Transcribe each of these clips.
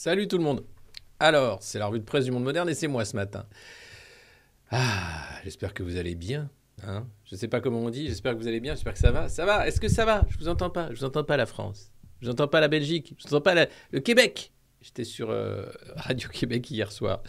Salut tout le monde. Alors, c'est la revue de presse du Monde Moderne et c'est moi ce matin. Ah, j'espère que vous allez bien. Hein, je ne sais pas comment on dit, j'espère que vous allez bien, j'espère que ça va. Ça va, est-ce que ça va? Je vous entends pas, je vous entends pas la France. Je vous entends pas la Belgique, je vous entends pas le Québec. J'étais sur Radio-Québec hier soir.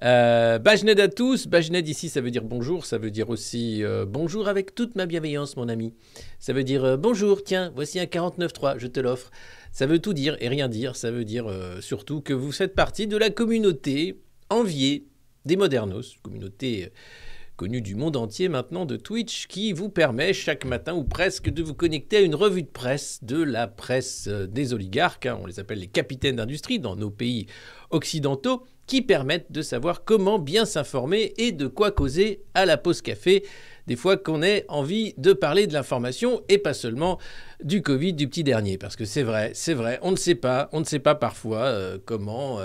Bajned à tous. Bajned ici, ça veut dire bonjour. Ça veut dire aussi bonjour avec toute ma bienveillance, mon ami. Ça veut dire bonjour, tiens, voici un 49.3, je te l'offre. Ça veut tout dire et rien dire. Ça veut dire surtout que vous faites partie de la communauté enviée des Modernos, communauté connue du monde entier maintenant de Twitch, qui vous permet chaque matin ou presque de vous connecter à une revue de presse de la presse des oligarques. Hein, on les appelle les capitaines d'industrie dans nos pays occidentaux, qui permettent de savoir comment bien s'informer et de quoi causer à la pause café, des fois qu'on ait envie de parler de l'information et pas seulement du Covid du petit dernier. Parce que c'est vrai, on ne sait pas parfois comment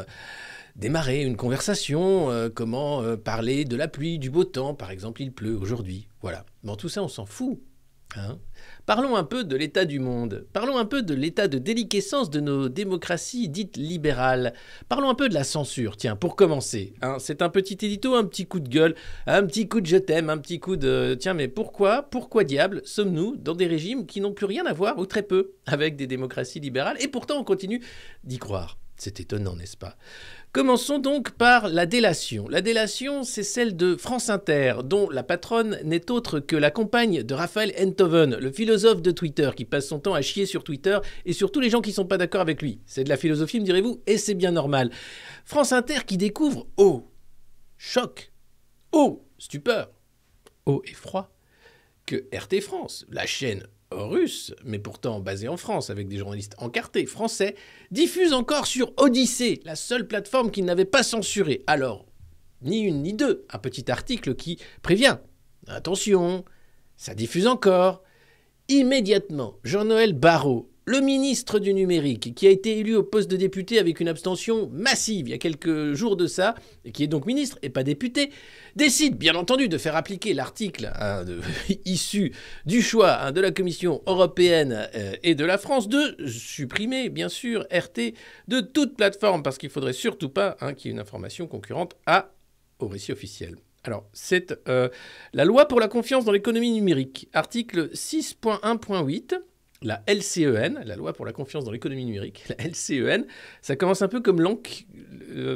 démarrer une conversation, comment parler de la pluie, du beau temps, par exemple il pleut aujourd'hui, voilà. Bon, tout ça on s'en fout. Hein. Parlons un peu de l'état du monde, parlons un peu de l'état de déliquescence de nos démocraties dites libérales, parlons un peu de la censure, tiens, pour commencer, hein, c'est un petit édito, un petit coup de gueule, un petit coup de je t'aime, un petit coup de tiens mais pourquoi diable sommes-nous dans des régimes qui n'ont plus rien à voir, ou très peu, avec des démocraties libérales, et pourtant on continue d'y croire. C'est étonnant, n'est-ce pas? Commençons donc par la délation. La délation, c'est celle de France Inter, dont la patronne n'est autre que la compagne de Raphaël Enthoven, le philosophe de Twitter, qui passe son temps à chier sur Twitter et sur tous les gens qui ne sont pas d'accord avec lui. C'est de la philosophie, me direz-vous, et c'est bien normal. France Inter qui découvre, oh, choc, oh, stupeur, oh, effroi, que RT France, la chaîne russe, mais pourtant basée en France, avec des journalistes encartés français, diffuse encore sur Odyssée, la seule plateforme qu'ils n'avaient pas censurée. Alors, ni une ni deux, un petit article qui prévient. Attention, ça diffuse encore. Immédiatement, Jean-Noël Barrot, le ministre du numérique, qui a été élu au poste de député avec une abstention massive il y a quelques jours de ça, et qui est donc ministre et pas député, décide bien entendu de faire appliquer l'article issu du choix de la Commission européenne et de la France de supprimer bien sûr RT de toute plateforme, parce qu'il ne faudrait surtout pas qu'il y ait une information concurrente au récit officiel. Alors, c'est la loi pour la confiance dans l'économie numérique, article 6.1.8, la LCEN, la loi pour la confiance dans l'économie numérique, la LCEN, ça commence un peu comme l'encre,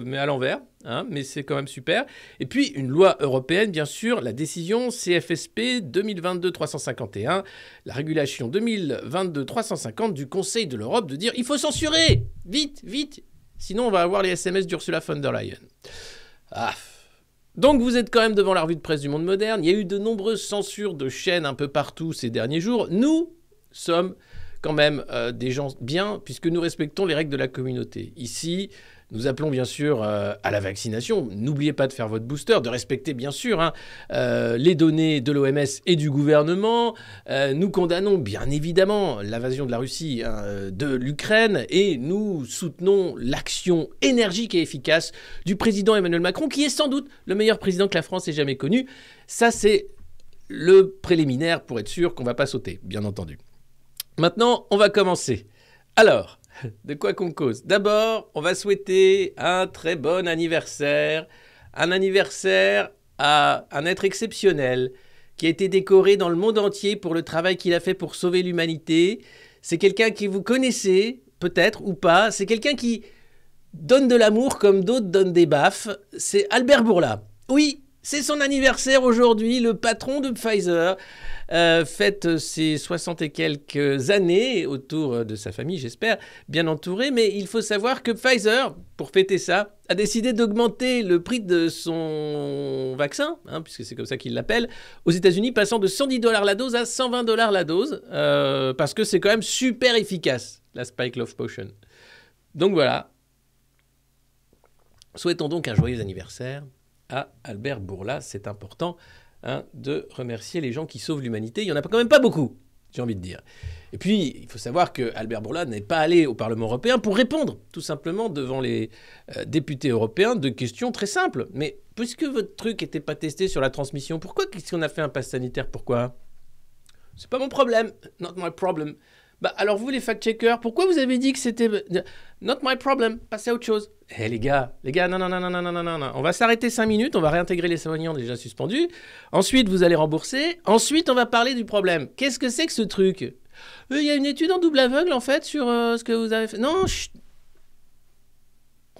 mais à l'envers, hein, mais c'est quand même super. Et puis, une loi européenne, bien sûr, la décision CFSP 2022-351, la régulation 2022-350 du Conseil de l'Europe de dire « il faut censurer, vite, vite, sinon on va avoir les SMS d'Ursula von der Leyen ». Ah. Donc vous êtes quand même devant la revue de presse du Monde Moderne. Il y a eu de nombreuses censures de chaînes un peu partout ces derniers jours. Nous sommes quand même des gens bien, puisque nous respectons les règles de la communauté. Ici, nous appelons bien sûr à la vaccination. N'oubliez pas de faire votre booster, de respecter bien sûr les données de l'OMS et du gouvernement. Nous condamnons bien évidemment l'invasion de la Russie de l'Ukraine et nous soutenons l'action énergique et efficace du président Emmanuel Macron, qui est sans doute le meilleur président que la France ait jamais connu. Ça, c'est le préliminaire pour être sûr qu'on ne va pas sauter, bien entendu. Maintenant, on va commencer. Alors, de quoi qu'on cause? D'abord, on va souhaiter un très bon anniversaire. Un anniversaire à un être exceptionnel qui a été décoré dans le monde entier pour le travail qu'il a fait pour sauver l'humanité. C'est quelqu'un que vous connaissez, peut-être, ou pas. C'est quelqu'un qui donne de l'amour comme d'autres donnent des baffes. C'est Albert Bourla. Oui, c'est son anniversaire aujourd'hui, le patron de Pfizer. Fête ses 60 et quelques années autour de sa famille, j'espère, bien entouré. Mais il faut savoir que Pfizer, pour fêter ça, a décidé d'augmenter le prix de son vaccin, puisque c'est comme ça qu'il l'appelle, aux États-Unis, passant de 110 $ la dose à 120 $ la dose, parce que c'est quand même super efficace, la Spike Love Potion. Donc voilà. Souhaitons donc un joyeux anniversaire à Albert Bourla, c'est important. De remercier les gens qui sauvent l'humanité. Il n'y en a quand même pas beaucoup, j'ai envie de dire. Et puis, il faut savoir que Albert Bourla n'est pas allé au Parlement européen pour répondre, tout simplement, devant les députés européens, de questions très simples. Mais puisque votre truc n'était pas testé sur la transmission, pourquoi qu'est-ce qu'on a fait un pass sanitaire? Pourquoi? C'est pas mon problème. Not my problem. Bah alors vous les fact-checkers, pourquoi vous avez dit que c'était not my problem, passez à autre chose. Eh les gars, non, non, non, non, non, non, non, non. On va s'arrêter 5 minutes, on va réintégrer les soignants déjà suspendus. Ensuite, vous allez rembourser. Ensuite, on va parler du problème. Qu'est-ce que c'est que ce truc? Il y a une étude en double aveugle en fait sur ce que vous avez fait. Non, chut.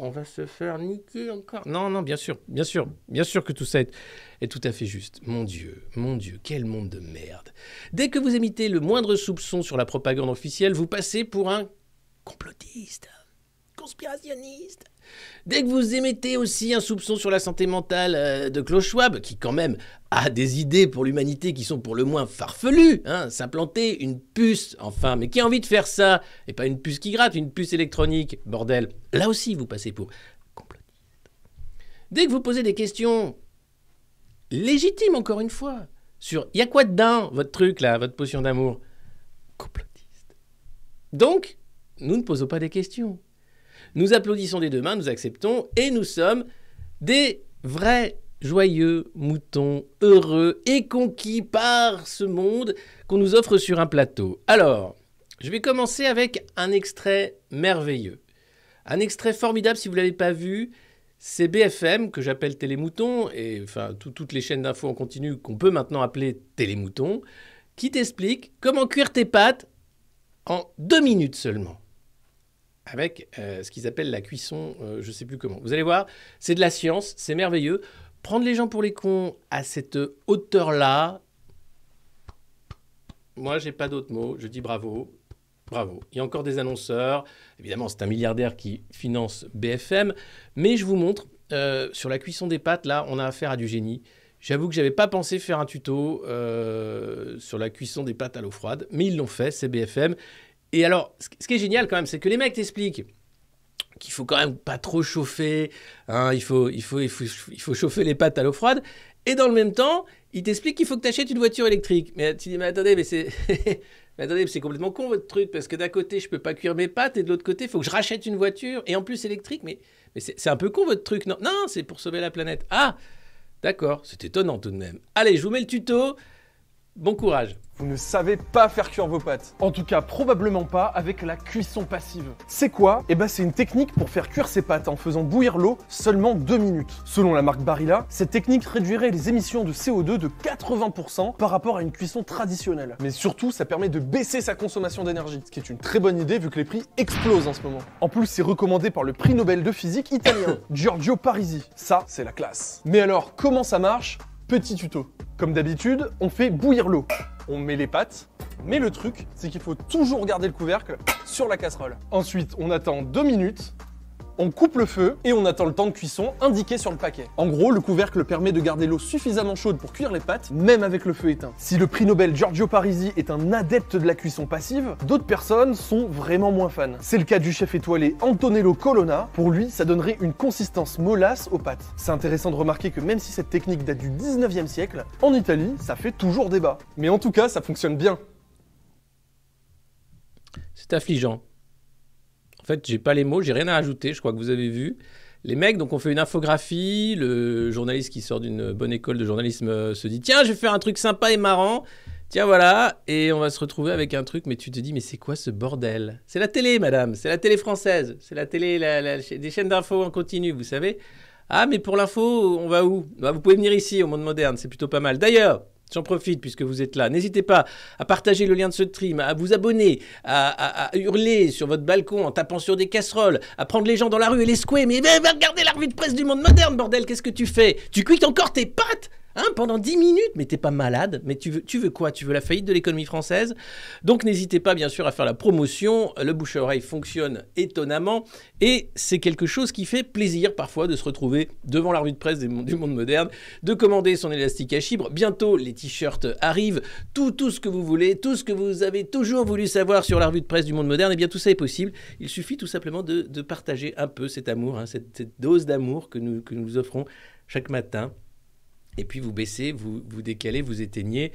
On va se faire niquer encore. Non, non, bien sûr que tout ça est tout à fait juste. Mon Dieu, quel monde de merde. Dès que vous émettez le moindre soupçon sur la propagande officielle, vous passez pour un complotiste, conspirationniste. Dès que vous émettez aussi un soupçon sur la santé mentale de Klaus Schwab, qui quand même a des idées pour l'humanité qui sont pour le moins farfelues, hein, s'implanter une puce, enfin, mais qui a envie de faire ça, et pas une puce qui gratte, une puce électronique, bordel, là aussi vous passez pour complotiste. Dès que vous posez des questions légitimes, encore une fois, sur « y a quoi dedans, votre truc là, votre potion d'amour ?» Complotiste. Donc, nous ne posons pas des questions. Nous applaudissons des deux mains, nous acceptons, et nous sommes des vrais joyeux moutons heureux et conquis par ce monde qu'on nous offre sur un plateau. Alors, je vais commencer avec un extrait merveilleux. Un extrait formidable, si vous ne l'avez pas vu, c'est BFM, que j'appelle Télémouton, et enfin toutes les chaînes d'infos en continu qu'on peut maintenant appeler Télémouton, qui t'explique comment cuire tes pâtes en 2 minutes seulement. Avec ce qu'ils appellent la cuisson, je ne sais plus comment. Vous allez voir, c'est de la science, c'est merveilleux. Prendre les gens pour les cons à cette hauteur-là, moi, j'ai pas d'autres mots. Je dis bravo, bravo. Il y a encore des annonceurs. Évidemment, c'est un milliardaire qui finance BFM. Mais je vous montre, sur la cuisson des pâtes, là, on a affaire à du génie. J'avoue que je n'avais pas pensé faire un tuto sur la cuisson des pâtes à l'eau froide. Mais ils l'ont fait, c'est BFM. Et alors, ce qui est génial quand même, c'est que les mecs t'expliquent qu'il faut quand même pas trop chauffer, hein, il faut chauffer les pâtes à l'eau froide, et dans le même temps, ils t'expliquent qu'il faut que tu achètes une voiture électrique. Mais tu dis, mais attendez, mais c'est complètement con votre truc, parce que d'un côté, je peux pas cuire mes pâtes, et de l'autre côté, il faut que je rachète une voiture, et en plus électrique, mais c'est un peu con votre truc, non? Non, c'est pour sauver la planète. Ah, d'accord, c'est étonnant tout de même. Allez, je vous mets le tuto, bon courage. Vous ne savez pas faire cuire vos pâtes. En tout cas, probablement pas avec la cuisson passive. C'est quoi? Eh ben, c'est une technique pour faire cuire ses pâtes en faisant bouillir l'eau seulement 2 minutes. Selon la marque Barilla, cette technique réduirait les émissions de CO2 de 80% par rapport à une cuisson traditionnelle. Mais surtout, ça permet de baisser sa consommation d'énergie, ce qui est une très bonne idée vu que les prix explosent en ce moment. En plus, c'est recommandé par le prix Nobel de physique italien, Giorgio Parisi. Ça, c'est la classe. Mais alors, comment ça marche? Petit tuto. Comme d'habitude, on fait bouillir l'eau. On met les pâtes, mais le truc, c'est qu'il faut toujours garder le couvercle sur la casserole. Ensuite, on attend 2 minutes, on coupe le feu et on attend le temps de cuisson indiqué sur le paquet. En gros, le couvercle permet de garder l'eau suffisamment chaude pour cuire les pâtes, même avec le feu éteint. Si le prix Nobel Giorgio Parisi est un adepte de la cuisson passive, d'autres personnes sont vraiment moins fans. C'est le cas du chef étoilé Antonello Colonna. Pour lui, ça donnerait une consistance mollasse aux pâtes. C'est intéressant de remarquer que même si cette technique date du 19e siècle, en Italie, ça fait toujours débat. Mais en tout cas, ça fonctionne bien. C'est affligeant. En fait, j'ai pas les mots, j'ai rien à ajouter, je crois que vous avez vu. Les mecs, donc on fait une infographie, le journaliste qui sort d'une bonne école de journalisme se dit « Tiens, je vais faire un truc sympa et marrant, tiens voilà », et on va se retrouver avec un truc, mais tu te dis « Mais c'est quoi ce bordel ?» C'est la télé, madame, c'est la télé française, c'est la télé, des chaînes d'infos en continu, vous savez. Ah, mais pour l'info, on va où? Bah, vous pouvez venir ici, au Monde Moderne, c'est plutôt pas mal. D'ailleurs, j'en profite puisque vous êtes là. N'hésitez pas à partager le lien de ce stream, à vous abonner, à hurler sur votre balcon en tapant sur des casseroles, à prendre les gens dans la rue et les secouer. Mais regardez la revue de presse du Monde Moderne, bordel, qu'est-ce que tu fais? Tu cuis encore tes pâtes? Hein, pendant 10 minutes, mais t'es pas malade? Mais tu veux quoi? Tu veux la faillite de l'économie française? Donc n'hésitez pas bien sûr à faire la promotion, le bouche à oreille fonctionne étonnamment et c'est quelque chose qui fait plaisir parfois de se retrouver devant la revue de presse du Monde Moderne, de commander son élastique à chibre. Bientôt les t-shirts arrivent, tout ce que vous voulez, tout ce que vous avez toujours voulu savoir sur la revue de presse du Monde Moderne, et bien tout ça est possible. Il suffit tout simplement de partager un peu cet amour, hein, cette dose d'amour que nous offrons chaque matin. Et puis vous baissez, vous décalez, vous éteignez.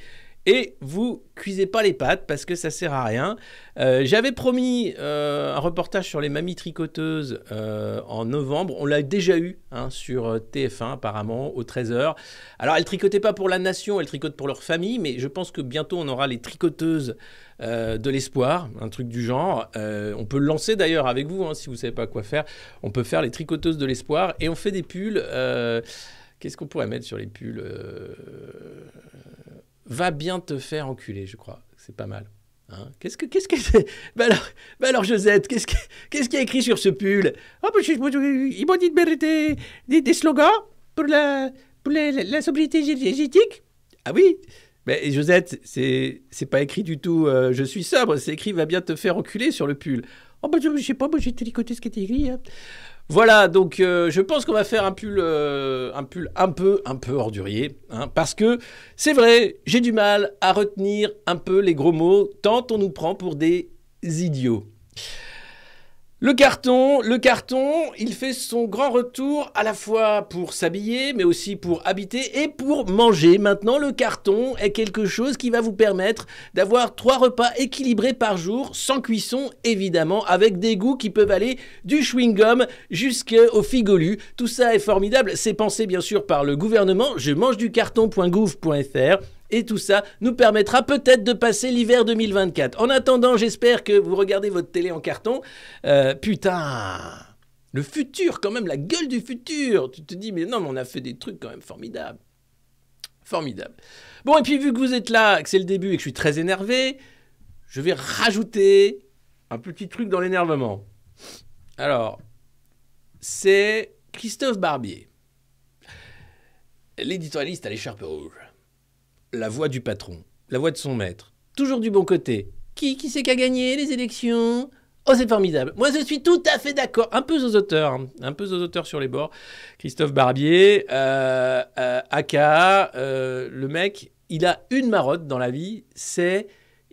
et vous cuisez pas les pâtes parce que ça sert à rien. J'avais promis un reportage sur les mamies tricoteuses en novembre. On l'a déjà eu sur TF1 apparemment au 13h. Alors elles tricotaient pas pour la nation, elles tricotent pour leur famille, mais je pense que bientôt on aura les tricoteuses de l'espoir, un truc du genre. On peut le lancer d'ailleurs avec vous si vous savez pas quoi faire. On peut faire les tricoteuses de l'espoir et on fait des pulls. Qu'est-ce qu'on pourrait mettre sur les pulls Va bien te faire enculer, je crois. C'est pas mal. Qu'est-ce que c'est alors, Josette, qu'est-ce qu'il y a écrit sur ce pull? Ils m'ont dit de mériter des slogans pour la sobriété énergétique. Ah oui, mais Josette, c'est pas écrit du tout je suis sobre, c'est écrit va bien te faire enculer sur le pull. Je sais pas, moi j'ai tricoté ce qui était écrit. Voilà, donc je pense qu'on va faire un pull un peu ordurier, parce que c'est vrai, j'ai du mal à retenir un peu les gros mots, tant on nous prend pour des idiots. Le carton, il fait son grand retour à la fois pour s'habiller, mais aussi pour habiter et pour manger. Maintenant, le carton est quelque chose qui va vous permettre d'avoir 3 repas équilibrés par jour, sans cuisson évidemment, avec des goûts qui peuvent aller du chewing-gum jusqu'au figolu. Tout ça est formidable, c'est pensé bien sûr par le gouvernement. Je mange du carton.gouv.fr. Et tout ça nous permettra peut-être de passer l'hiver 2024. En attendant, j'espère que vous regardez votre télé en carton. Putain, le futur quand même, la gueule du futur. Tu te dis, mais non, mais on a fait des trucs quand même formidables. Formidable. Bon, et puis vu que vous êtes là, que c'est le début et que je suis très énervé, je vais rajouter un petit truc dans l'énervement. Alors, c'est Christophe Barbier, l'éditorialiste à l'écharpe rouge. La voix du patron, la voix de son maître. Toujours du bon côté. Qui c'est qui a gagné les élections? Oh, c'est formidable. Moi, je suis tout à fait d'accord. Un peu zozauteur sur les bords. Christophe Barbier, aka, le mec, il a une marotte dans la vie, c'est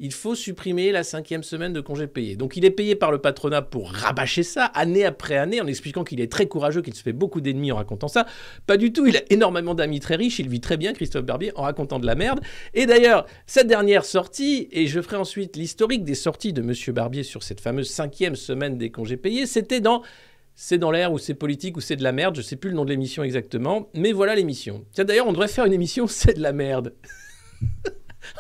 il faut supprimer la 5e semaine de congé payé. Donc il est payé par le patronat pour rabâcher ça, année après année, en expliquant qu'il est très courageux, qu'il se fait beaucoup d'ennemis en racontant ça. Pas du tout, il a énormément d'amis très riches, il vit très bien, Christophe Barbier, en racontant de la merde. Et d'ailleurs, cette dernière sortie, et je ferai ensuite l'historique des sorties de Monsieur Barbier sur cette fameuse 5e semaine des congés payés, c'était dans C'est dans l'air ou c'est politique ou c'est de la merde, je sais plus le nom de l'émission exactement, mais voilà l'émission. Tiens, d'ailleurs, on devrait faire une émission C'est de la merde.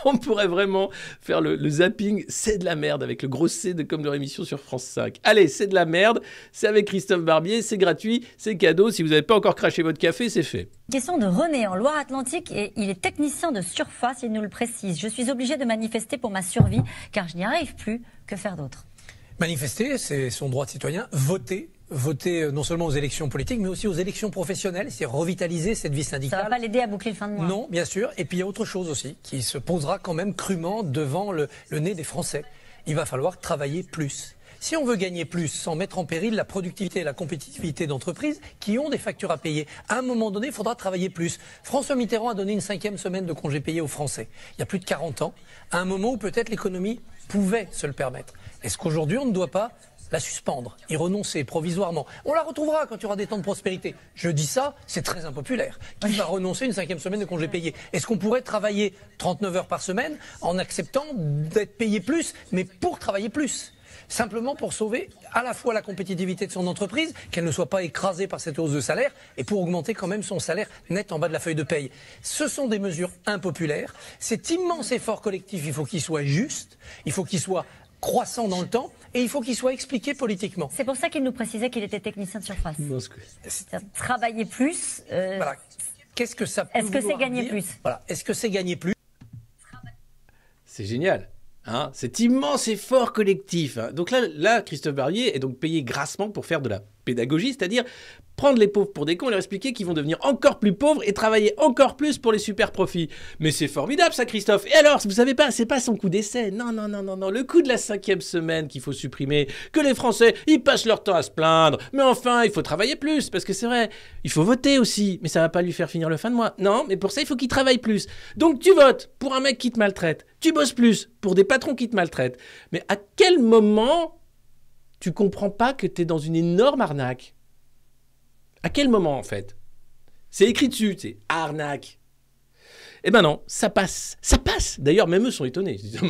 On pourrait vraiment faire le zapping C'est de la merde avec le gros C de comme leur émission sur France 5. Allez, C'est de la merde, c'est avec Christophe Barbier, c'est gratuit, c'est cadeau. Si vous n'avez pas encore craché votre café, c'est fait. Question de René en Loire-Atlantique et il est technicien de surface, il nous le précise. Je suis obligé de manifester pour ma survie car je n'y arrive plus. Que faire d'autre? Manifester, c'est son droit de citoyen. Voter non seulement aux élections politiques, mais aussi aux élections professionnelles, c'est revitaliser cette vie syndicale. Ça ne va pas l'aider à boucler le fin de mois? Non, bien sûr. Et puis il y a autre chose aussi, qui se posera quand même crûment devant le nez des Français. Il va falloir travailler plus. Si on veut gagner plus sans mettre en péril la productivité et la compétitivité d'entreprises qui ont des factures à payer, à un moment donné, il faudra travailler plus. François Mitterrand a donné une 5e semaine de congés payés aux Français, il y a plus de 40 ans, à un moment où peut-être l'économie pouvait se le permettre. Est-ce qu'aujourd'hui, on ne doit pas la suspendre, y renoncer provisoirement? On la retrouvera quand il y aura des temps de prospérité. Je dis ça, c'est très impopulaire. Qui va renoncer à une 5e semaine de congé payé? Est-ce qu'on pourrait travailler 39 heures par semaine en acceptant d'être payé plus, mais pour travailler plus? Simplement pour sauver à la fois la compétitivité de son entreprise, qu'elle ne soit pas écrasée par cette hausse de salaire, et pour augmenter quand même son salaire net en bas de la feuille de paye. Ce sont des mesures impopulaires. Cet immense effort collectif, il faut qu'il soit juste, il faut qu'il soit croissant dans le temps, et il faut qu'il soit expliqué politiquement. C'est pour ça qu'il nous précisait qu'il était technicien de surface. Travailler plus. Voilà. Qu'est-ce que ça peut Est-ce que c'est gagner dire? plus? Voilà. Est-ce que c'est gagner plus? C'est génial. Cet immense effort collectif. Donc là, Christophe Barbier est donc payé grassement pour faire de la pédagogie, c'est-à-dire prendre les pauvres pour des cons et leur expliquer qu'ils vont devenir encore plus pauvres et travailler encore plus pour les super profits. Mais c'est formidable ça, Christophe. Et alors, vous savez pas, c'est pas son coup d'essai. Non. Le coup de la 5e semaine qu'il faut supprimer, que les Français, ils passent leur temps à se plaindre. Mais enfin, il faut travailler plus, parce que c'est vrai, il faut voter aussi. Mais ça va pas lui faire finir le fin de mois. Non, mais pour ça, il faut qu'il travaille plus. Donc tu votes pour un mec qui te maltraite. Tu bosses plus pour des patrons qui te maltraitent. Mais à quel moment tu comprends pas que tu es dans une énorme arnaque? À quel moment, en fait? C'est écrit dessus, c'est arnaque. Eh ben non, ça passe. Ça passe. D'ailleurs, même eux sont étonnés. Ils disent,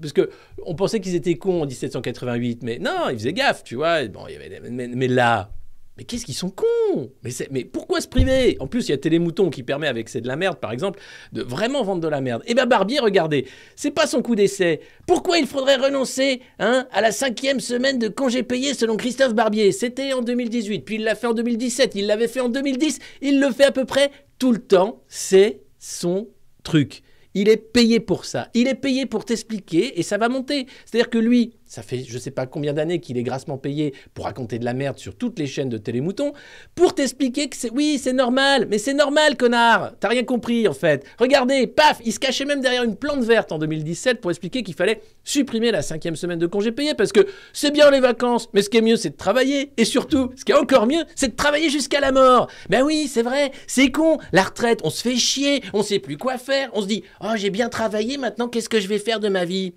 parce qu'on pensait qu'ils étaient cons en 1788, mais non, ils faisaient gaffe, tu vois. Bon, mais là... Mais qu'est-ce qu'ils sont cons, mais pourquoi se priver? En plus, il y a Télémouton qui permet, avec C'est de la merde, par exemple, de vraiment vendre de la merde. Eh bien, Barbier, regardez, c'est pas son coup d'essai. Pourquoi il faudrait renoncer à la 5e semaine de congé payé selon Christophe Barbier? C'était en 2018, puis il l'a fait en 2017, il l'avait fait en 2010, il le fait à peu près tout le temps. C'est son truc. Il est payé pour ça. Il est payé pour t'expliquer et ça va monter. C'est-à-dire que lui, ça fait je sais pas combien d'années qu'il est grassement payé pour raconter de la merde sur toutes les chaînes de Télémouton pour t'expliquer que oui, c'est normal. Mais c'est normal, connard. T'as rien compris, en fait. Regardez, paf, il se cachait même derrière une plante verte en 2017 pour expliquer qu'il fallait supprimer la 5e semaine de congé payé parce que c'est bien les vacances, mais ce qui est mieux, c'est de travailler. Et surtout, ce qui est encore mieux, c'est de travailler jusqu'à la mort. Ben oui, c'est vrai, c'est con. La retraite, on se fait chier, on sait plus quoi faire. On se dit, oh, j'ai bien travaillé, maintenant, qu'est-ce que je vais faire de ma vie?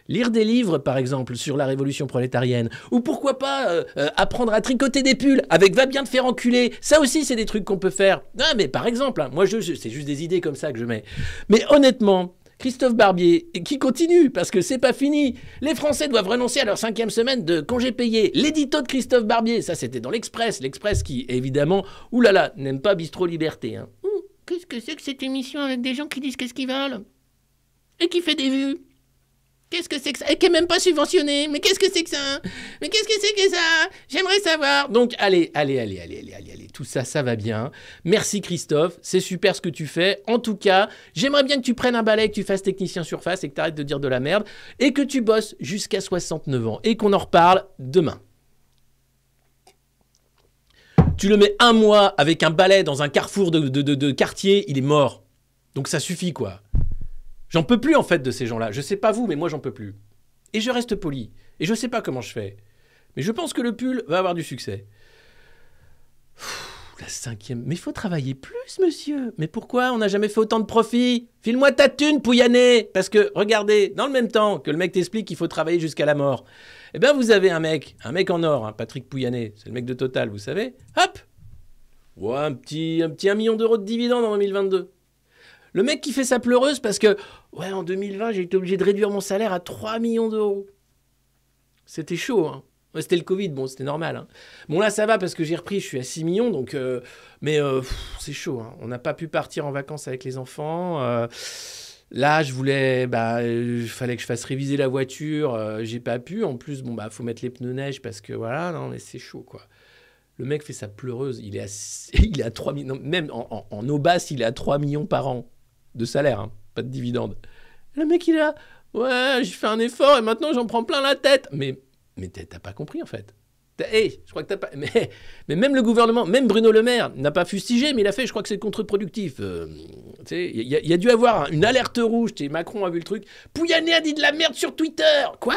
Lire des livres, par exemple, sur la révolution prolétarienne. Ou pourquoi pas apprendre à tricoter des pulls avec Va bien te faire enculer. Ça aussi, c'est des trucs qu'on peut faire. Ah, mais par exemple, moi, c'est juste des idées comme ça que je mets. Mais honnêtement, Christophe Barbier, qui continue, parce que c'est pas fini. Les Français doivent renoncer à leur 5e semaine de congé payé. L'édito de Christophe Barbier, ça c'était dans l'Express. L'Express qui, évidemment, oulala, n'aime pas Bistro Liberté. Hein. Qu'est-ce que c'est que cette émission avec des gens qui disent qu'est-ce qu'ils veulent? Et qui fait des vues? Qu'est-ce que c'est que ça? Et qui est même pas subventionné. Mais qu'est-ce que c'est que ça? Mais qu'est-ce que c'est que ça? J'aimerais savoir. Donc, allez. Tout ça, ça va bien. Merci Christophe. C'est super ce que tu fais. En tout cas, j'aimerais bien que tu prennes un balai, que tu fasses technicien surface et que tu arrêtes de dire de la merde. Et que tu bosses jusqu'à 69 ans. Et qu'on en reparle demain. Tu le mets un mois avec un balai dans un carrefour de quartier, il est mort. Donc ça suffit, quoi. J'en peux plus, en fait, de ces gens-là. Je sais pas vous, mais moi, j'en peux plus. Et je reste poli. Et je sais pas comment je fais. Mais je pense que le pull va avoir du succès. La 5e... Mais il faut travailler plus, monsieur. Mais pourquoi on n'a jamais fait autant de profit? File-moi ta thune, Pouyanné. Parce que, regardez, dans le même temps que le mec t'explique qu'il faut travailler jusqu'à la mort, eh bien, vous avez un mec en or, hein, Patrick Pouyanné, c'est le mec de Total, vous savez. Hop, ouais, un petit 1 million d'euros de dividendes en 2022. Le mec qui fait sa pleureuse parce que, ouais, en 2020, j'ai été obligé de réduire mon salaire à 3 millions d'euros. C'était chaud, hein. Ouais, c'était le Covid, bon, c'était normal. Hein. Bon, là, ça va parce que j'ai repris, je suis à 6 millions, donc... c'est chaud, hein. On n'a pas pu partir en vacances avec les enfants. Là, je voulais... fallait que je fasse réviser la voiture. J'ai pas pu. En plus, faut mettre les pneus neige parce que, voilà, non, mais c'est chaud, quoi. Le mec fait sa pleureuse. Il est à 3 millions... Même en eau basse, il est à 3 millions par an de salaire, hein, pas de dividendes. Le mec, il est là... Ouais, j'ai fait un effort et maintenant, j'en prends plein la tête. Mais t'as pas compris, en fait. Je crois que t'as pas... Mais même le gouvernement, même Bruno Le Maire, n'a pas fustigé, mais il a fait, je crois que c'est contre-productif. Il y a dû avoir une alerte rouge. Macron a vu le truc. Pouyanné a dit de la merde sur Twitter. Quoi?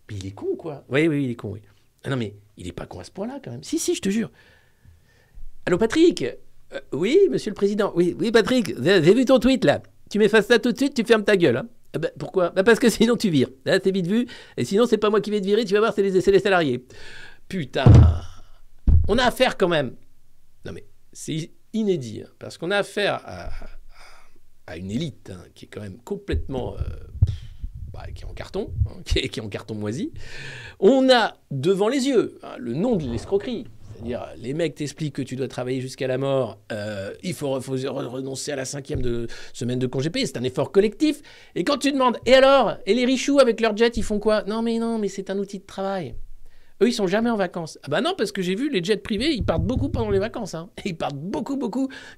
Mais il est con, quoi. Oui, il est con, oui. Ah non, mais il est pas con à ce point-là, quand même. Si, je te jure. Allô, Patrick? Oui, monsieur le président. Oui, Patrick, j'ai vu ton tweet, là. Tu m'effaces ça tout de suite, tu fermes ta gueule, hein. Pourquoi? Parce que sinon tu vires. Là, c'est vite vu. Et sinon, c'est pas moi qui vais te virer, tu vas voir, c'est les salariés. Putain. On a affaire quand même. Non mais, c'est inédit. Hein, parce qu'on a affaire à une élite hein, qui est quand même complètement... qui est en carton. Hein, qui est en carton moisi. On a devant les yeux hein, le nom de l'escroquerie. C'est-à-dire, les mecs t'expliquent que tu dois travailler jusqu'à la mort, il faut renoncer à la 5e semaine de congé payé, c'est un effort collectif. Et quand tu demandes, et alors? Et les richoux avec leur jet, ils font quoi? Non, mais c'est un outil de travail. Eux, ils sont jamais en vacances. Ah bah non, parce que j'ai vu les jets privés, ils partent beaucoup pendant les vacances. Hein. Ils partent beaucoup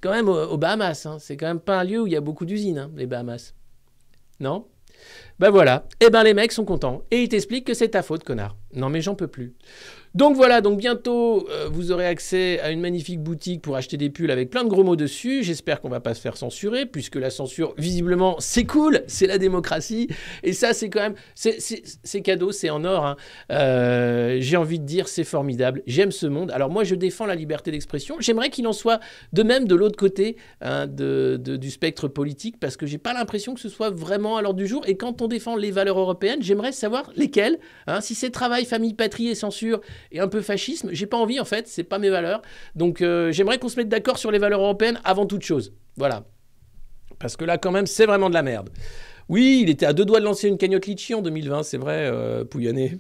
quand même aux Bahamas. Hein. C'est quand même pas un lieu où il y a beaucoup d'usines, hein, les Bahamas. Non? Bah voilà. Eh ben les mecs sont contents. Et ils t'expliquent que c'est ta faute, connard. Non mais j'en peux plus. Donc voilà, donc bientôt, vous aurez accès à une magnifique boutique pour acheter des pulls avec plein de gros mots dessus. J'espère qu'on va pas se faire censurer, puisque la censure, visiblement, c'est cool, c'est la démocratie. Et ça, c'est quand même... C'est cadeau, c'est en or. Hein. J'ai envie de dire, c'est formidable. J'aime ce monde. Alors moi, je défends la liberté d'expression. J'aimerais qu'il en soit de même de l'autre côté hein, du spectre politique, parce que j'ai pas l'impression que ce soit vraiment à l'ordre du jour. Et quand on défend les valeurs européennes, j'aimerais savoir lesquelles. Hein, si c'est travailler travail, famille, patrie et censure et un peu fascisme. J'ai pas envie, en fait, c'est pas mes valeurs. Donc, j'aimerais qu'on se mette d'accord sur les valeurs européennes avant toute chose. Voilà. Parce que là, quand même, c'est vraiment de la merde. Oui, il était à 2 doigts de lancer une cagnotte litchi en 2020, c'est vrai, Pouyanné.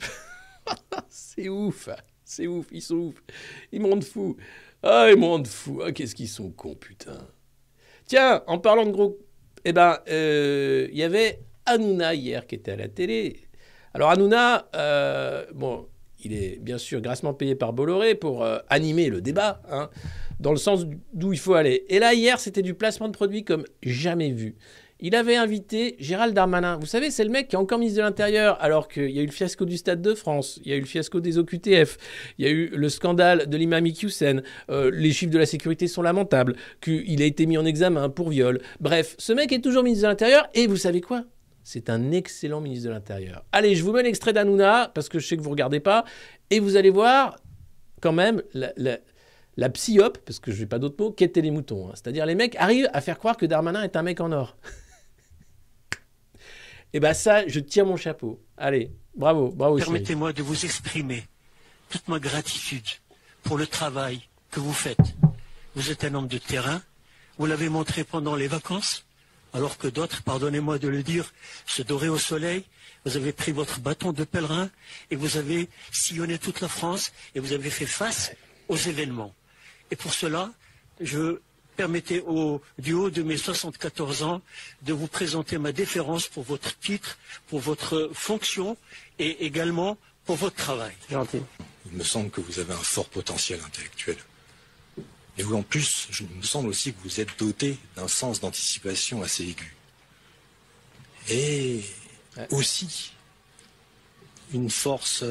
C'est ouf, ils sont ouf. Ils me rendent fou. Ah, ils me rendent fou. Ah, qu'est-ce qu'ils sont cons, putain. Tiens, en parlant de gros... Eh ben, il y avait Hanouna hier qui était à la télé. Alors Hanouna, bon, il est bien sûr grassement payé par Bolloré pour animer le débat, hein, dans le sens d'où il faut aller. Et là, hier, c'était du placement de produits comme jamais vu. Il avait invité Gérald Darmanin. Vous savez, c'est le mec qui est encore ministre de l'Intérieur, alors qu'il y a eu le fiasco du Stade de France, il y a eu le fiasco des OQTF, il y a eu le scandale de l'imam Iqiyoussen, les chiffres de la sécurité sont lamentables, qu'il a été mis en examen pour viol. Bref, ce mec est toujours ministre de l'Intérieur, et vous savez quoi ? C'est un excellent ministre de l'Intérieur. Allez, je vous mets l'extrait d'Hanouna, parce que je sais que vous ne regardez pas, et vous allez voir, quand même, la psyop, parce que je n'ai pas d'autres mots, qu'étaient les moutons. Hein. C'est-à-dire les mecs arrivent à faire croire que Darmanin est un mec en or. Et bien ça, je tire mon chapeau. Allez, bravo. Permettez-moi de vous exprimer toute ma gratitude pour le travail que vous faites. Vous êtes un homme de terrain, vous l'avez montré pendant les vacances, alors que d'autres, pardonnez-moi de le dire, se doraient au soleil. Vous avez pris votre bâton de pèlerin et vous avez sillonné toute la France et vous avez fait face aux événements. Et pour cela, permettez du haut de mes 74 ans de vous présenter ma déférence pour votre titre, pour votre fonction et également pour votre travail. Gentil. Il me semble que vous avez un fort potentiel intellectuel. Et vous, en plus, il me semble aussi que vous êtes doté d'un sens d'anticipation assez aigu. Et aussi une force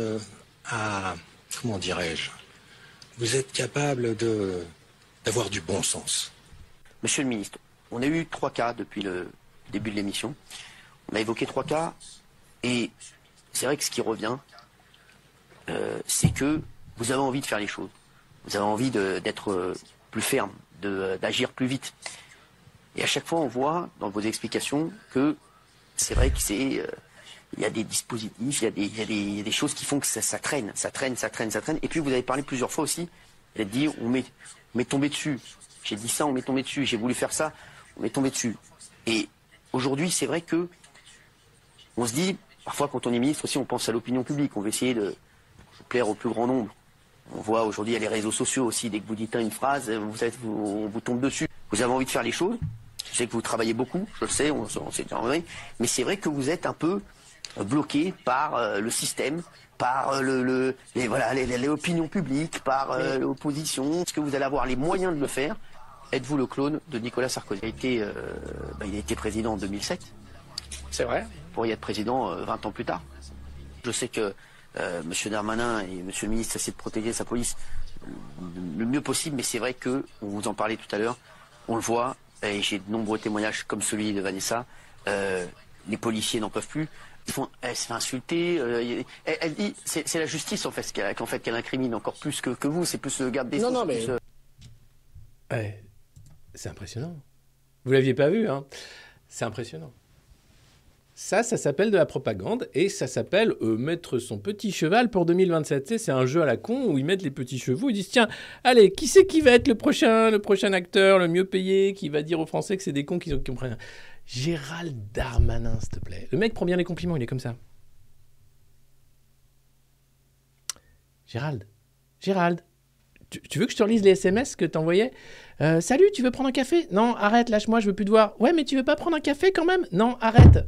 à, comment dirais-je, vous êtes capable d'avoir du bon sens. Monsieur le ministre, on a eu 3 cas depuis le début de l'émission. On a évoqué 3 cas et c'est vrai que ce qui revient, c'est que vous avez envie de faire les choses. Vous avez envie d'être plus ferme, d'agir plus vite. Et à chaque fois, on voit dans vos explications que c'est vrai que il y a des dispositifs, il y a des choses qui font que ça traîne. Et puis vous avez parlé plusieurs fois aussi, vous avez dit on m'est tombé dessus. J'ai dit ça, on m'est tombé dessus. J'ai voulu faire ça, on m'est tombé dessus. Et aujourd'hui, c'est vrai que on se dit, parfois quand on est ministre aussi, on pense à l'opinion publique. On veut essayer de plaire au plus grand nombre. On voit aujourd'hui, il y a les réseaux sociaux aussi. Dès que vous dites une phrase, on vous tombe dessus. Vous avez envie de faire les choses. Je sais que vous travaillez beaucoup, je le sais, on s'est déjà entendu. Mais c'est vrai que vous êtes un peu bloqué par le système, par l'opinion publique, par l'opposition. Est-ce que vous allez avoir les moyens de le faire? Êtes-vous le clone de Nicolas Sarkozy? Il a été président en 2007. C'est vrai. Vous pourriez être président 20 ans plus tard. Je sais que M. Darmanin et M. le ministre essaient de protéger sa police le mieux possible, mais c'est vrai que, on vous en parlait tout à l'heure, on le voit, et j'ai de nombreux témoignages comme celui de Vanessa, les policiers n'en peuvent plus. Elle se fait insulter. Elle dit, c'est la justice en fait qu'elle incrimine encore plus que vous. C'est plus le garde des Sceaux. Non, mais ouais, c'est impressionnant. Vous l'aviez pas vu, hein? C'est impressionnant. Ça s'appelle de la propagande et ça s'appelle mettre son petit cheval pour 2027. Tu sais, c'est un jeu à la con où ils mettent les petits chevaux. Ils disent tiens, allez, qui c'est qui va être le prochain acteur, le mieux payé, qui va dire aux Français que c'est des cons qui comprennent rien. Gérald Darmanin, s'il te plaît. Le mec prend bien les compliments, il est comme ça. Gérald, tu veux que je te relise les SMS que t'envoyais? Salut, tu veux prendre un café? Non, arrête, lâche-moi, je veux plus te voir. Ouais, mais tu veux pas prendre un café quand même? Non, arrête.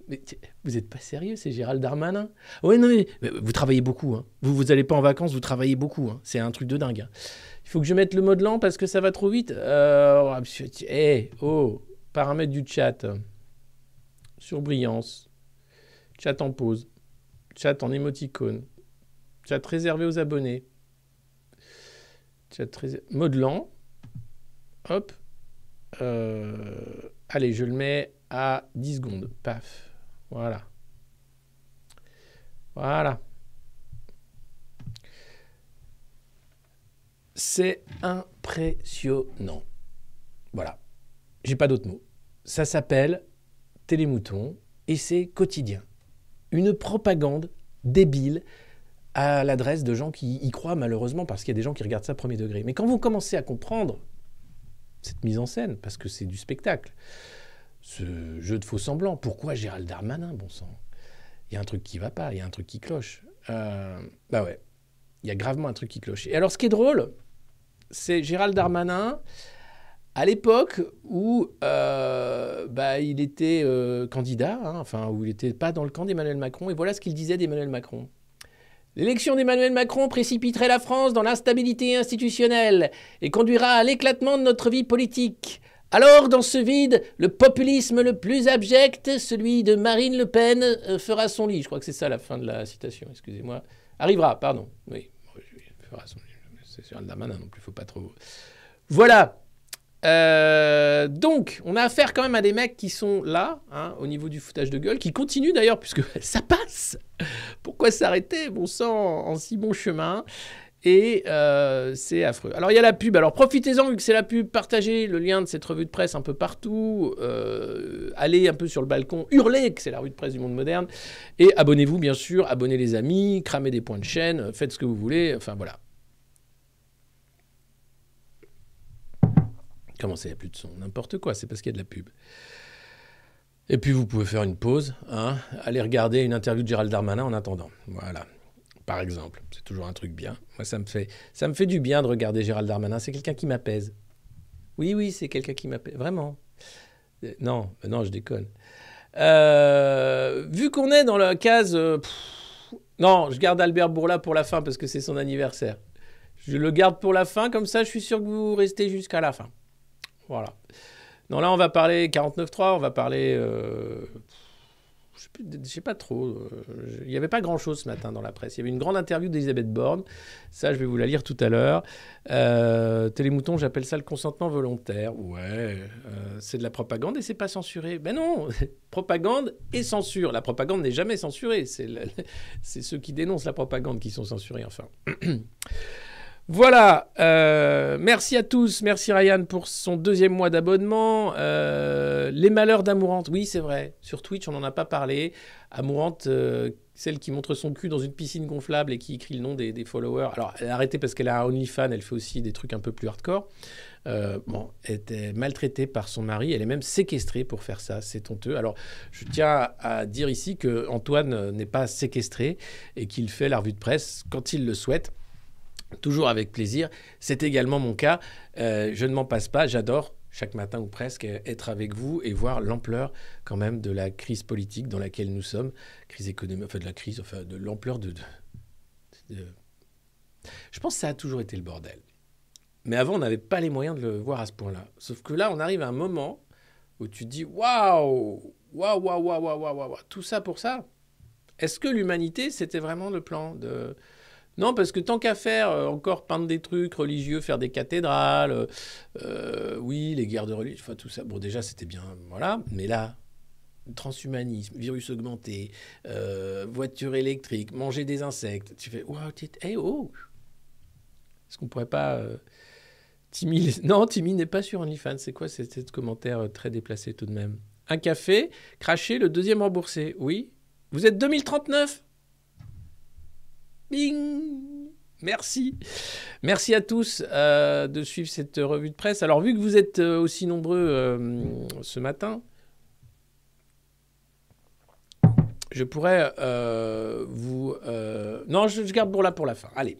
Mais vous êtes pas sérieux, c'est Gérald Darmanin? Ouais, non, mais vous travaillez beaucoup. Hein. Vous allez pas en vacances, vous travaillez beaucoup. Hein. C'est un truc de dingue. Hein. Il faut que je mette le mode lent parce que ça va trop vite. Paramètres du chat. Surbrillance. Chat en pause. Chat en émoticône. Chat réservé aux abonnés. Mode lent. Hop. Allez, je le mets à 10 secondes. Paf. Voilà. C'est impressionnant. Voilà. J'ai pas d'autres mots. Ça s'appelle Télémouton et c'est quotidien. une propagande débile à l'adresse de gens qui y croient malheureusement, parce qu'il y a des gens qui regardent ça premier degré. Mais quand vous commencez à comprendre cette mise en scène, parce que c'est du spectacle, ce jeu de faux semblants, pourquoi Gérald Darmanin, bon sang? Il y a un truc qui va pas, il y a un truc qui cloche. Bah ouais, il y a gravement un truc qui cloche. Et alors ce qui est drôle, c'est Gérald Darmanin, à l'époque où il était candidat, hein, enfin où il n'était pas dans le camp d'Emmanuel Macron, et voilà ce qu'il disait d'Emmanuel Macron. L'élection d'Emmanuel Macron précipiterait la France dans l'instabilité institutionnelle et conduira à l'éclatement de notre vie politique. Alors, dans ce vide, le populisme le plus abject, celui de Marine Le Pen, fera son lit. Je crois que c'est ça la fin de la citation, excusez-moi. Arrivera, pardon. Oui, fera son lit. C'est sur Darmanin non plus, il ne faut pas trop... Voilà. Donc, on a affaire quand même à des mecs qui sont là, hein, au niveau du foutage de gueule, qui continuent d'ailleurs, puisque ça passe. Pourquoi s'arrêter, bon sang, en si bon chemin? Et c'est affreux. Alors, il y a la pub. Alors, profitez-en, vu que c'est la pub, partagez le lien de cette revue de presse un peu partout. Allez un peu sur le balcon, hurlez que c'est la revue de presse du monde moderne. Et abonnez-vous, bien sûr. Abonnez les amis, cramez des points de chaîne, faites ce que vous voulez. Enfin, voilà. Comment ça, il n'y a plus de son? N'importe quoi, c'est parce qu'il y a de la pub. Et puis, vous pouvez faire une pause. Hein, allez regarder une interview de Gérald Darmanin en attendant. Voilà. Par exemple, c'est toujours un truc bien. Moi, ça me fait du bien de regarder Gérald Darmanin. C'est quelqu'un qui m'apaise. Oui, c'est quelqu'un qui m'apaise. Vraiment. Non, je déconne. Vu qu'on est dans la case... non, je garde Albert Bourla pour la fin parce que c'est son anniversaire. Je le garde pour la fin, comme ça, je suis sûr que vous restez jusqu'à la fin. Voilà. Non, là, on va parler 49.3, on va parler... je sais pas trop. Il n'y avait pas grand-chose ce matin dans la presse. Il y avait une grande interview d'Elisabeth Borne. Ça, je vais vous la lire tout à l'heure. Télémouton, j'appelle ça le consentement volontaire. Ouais, c'est de la propagande et c'est pas censuré. Ben non, propagande et censure. La propagande n'est jamais censurée. C'est ceux qui dénoncent la propagande qui sont censurés, enfin. Voilà, merci à tous, merci Ryan pour son 2e mois d'abonnement. Les malheurs d'Amourante, oui c'est vrai, sur Twitch on n'en a pas parlé. Amourante, celle qui montre son cul dans une piscine gonflable et qui écrit le nom des followers. Alors elle a arrêté parce qu'elle a un OnlyFans, elle fait aussi des trucs un peu plus hardcore. Elle était maltraitée par son mari, elle est même séquestrée pour faire ça, c'est honteux. Alors je tiens à dire ici que Antoine n'est pas séquestré et qu'il fait la revue de presse quand il le souhaite. Toujours avec plaisir. C'est également mon cas. Je ne m'en passe pas. J'adore, chaque matin ou presque, être avec vous et voir l'ampleur quand même de la crise politique dans laquelle nous sommes. Crise économique, enfin de la crise, enfin de l'ampleur de... Je pense que ça a toujours été le bordel. Mais avant, on n'avait pas les moyens de le voir à ce point-là. Sauf que là, on arrive à un moment où tu te dis « Waouh, tout ça pour ça ?» Est-ce que l'humanité, c'était vraiment le plan de... Non, parce que tant qu'à faire, encore peindre des trucs religieux, faire des cathédrales, oui, les guerres de religion, enfin tout ça. Bon, déjà, c'était bien, voilà. Mais là, transhumanisme, virus augmenté, voiture électrique, manger des insectes. Tu fais, waouh, hey, oh! Est-ce qu'on pourrait pas... Timmy... Non, Timmy n'est pas sur OnlyFans. C'est quoi ce commentaire très déplacé tout de même? Un café, craché, le 2e remboursé. Oui. Vous êtes 2039? Bing! Merci. Merci à tous de suivre cette revue de presse. Alors, vu que vous êtes aussi nombreux ce matin, je pourrais vous... Non, je garde pour la fin. Allez.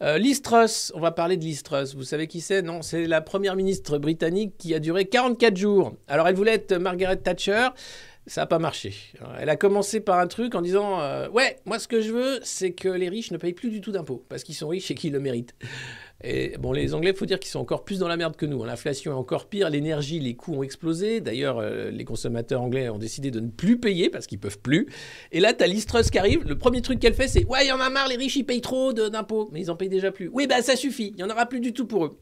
Liz Truss, on va parler de Liz Truss. Vous savez qui c'est? Non, c'est la première ministre britannique qui a duré 44 jours. Alors, elle voulait être Margaret Thatcher. Ça n'a pas marché. Elle a commencé par un truc en disant ouais, moi ce que je veux, c'est que les riches ne payent plus du tout d'impôts, parce qu'ils sont riches et qu'ils le méritent. Et bon, les Anglais, il faut dire qu'ils sont encore plus dans la merde que nous. L'inflation est encore pire, l'énergie, les coûts ont explosé. D'ailleurs, les consommateurs anglais ont décidé de ne plus payer parce qu'ils ne peuvent plus. Et là, tu as Liz Truss qui arrive. Le premier truc qu'elle fait, c'est ouais, il y en a marre, les riches, ils payent trop d'impôts. Mais ils en payent déjà plus. Oui, bah ça suffit, il n'y en aura plus du tout pour eux.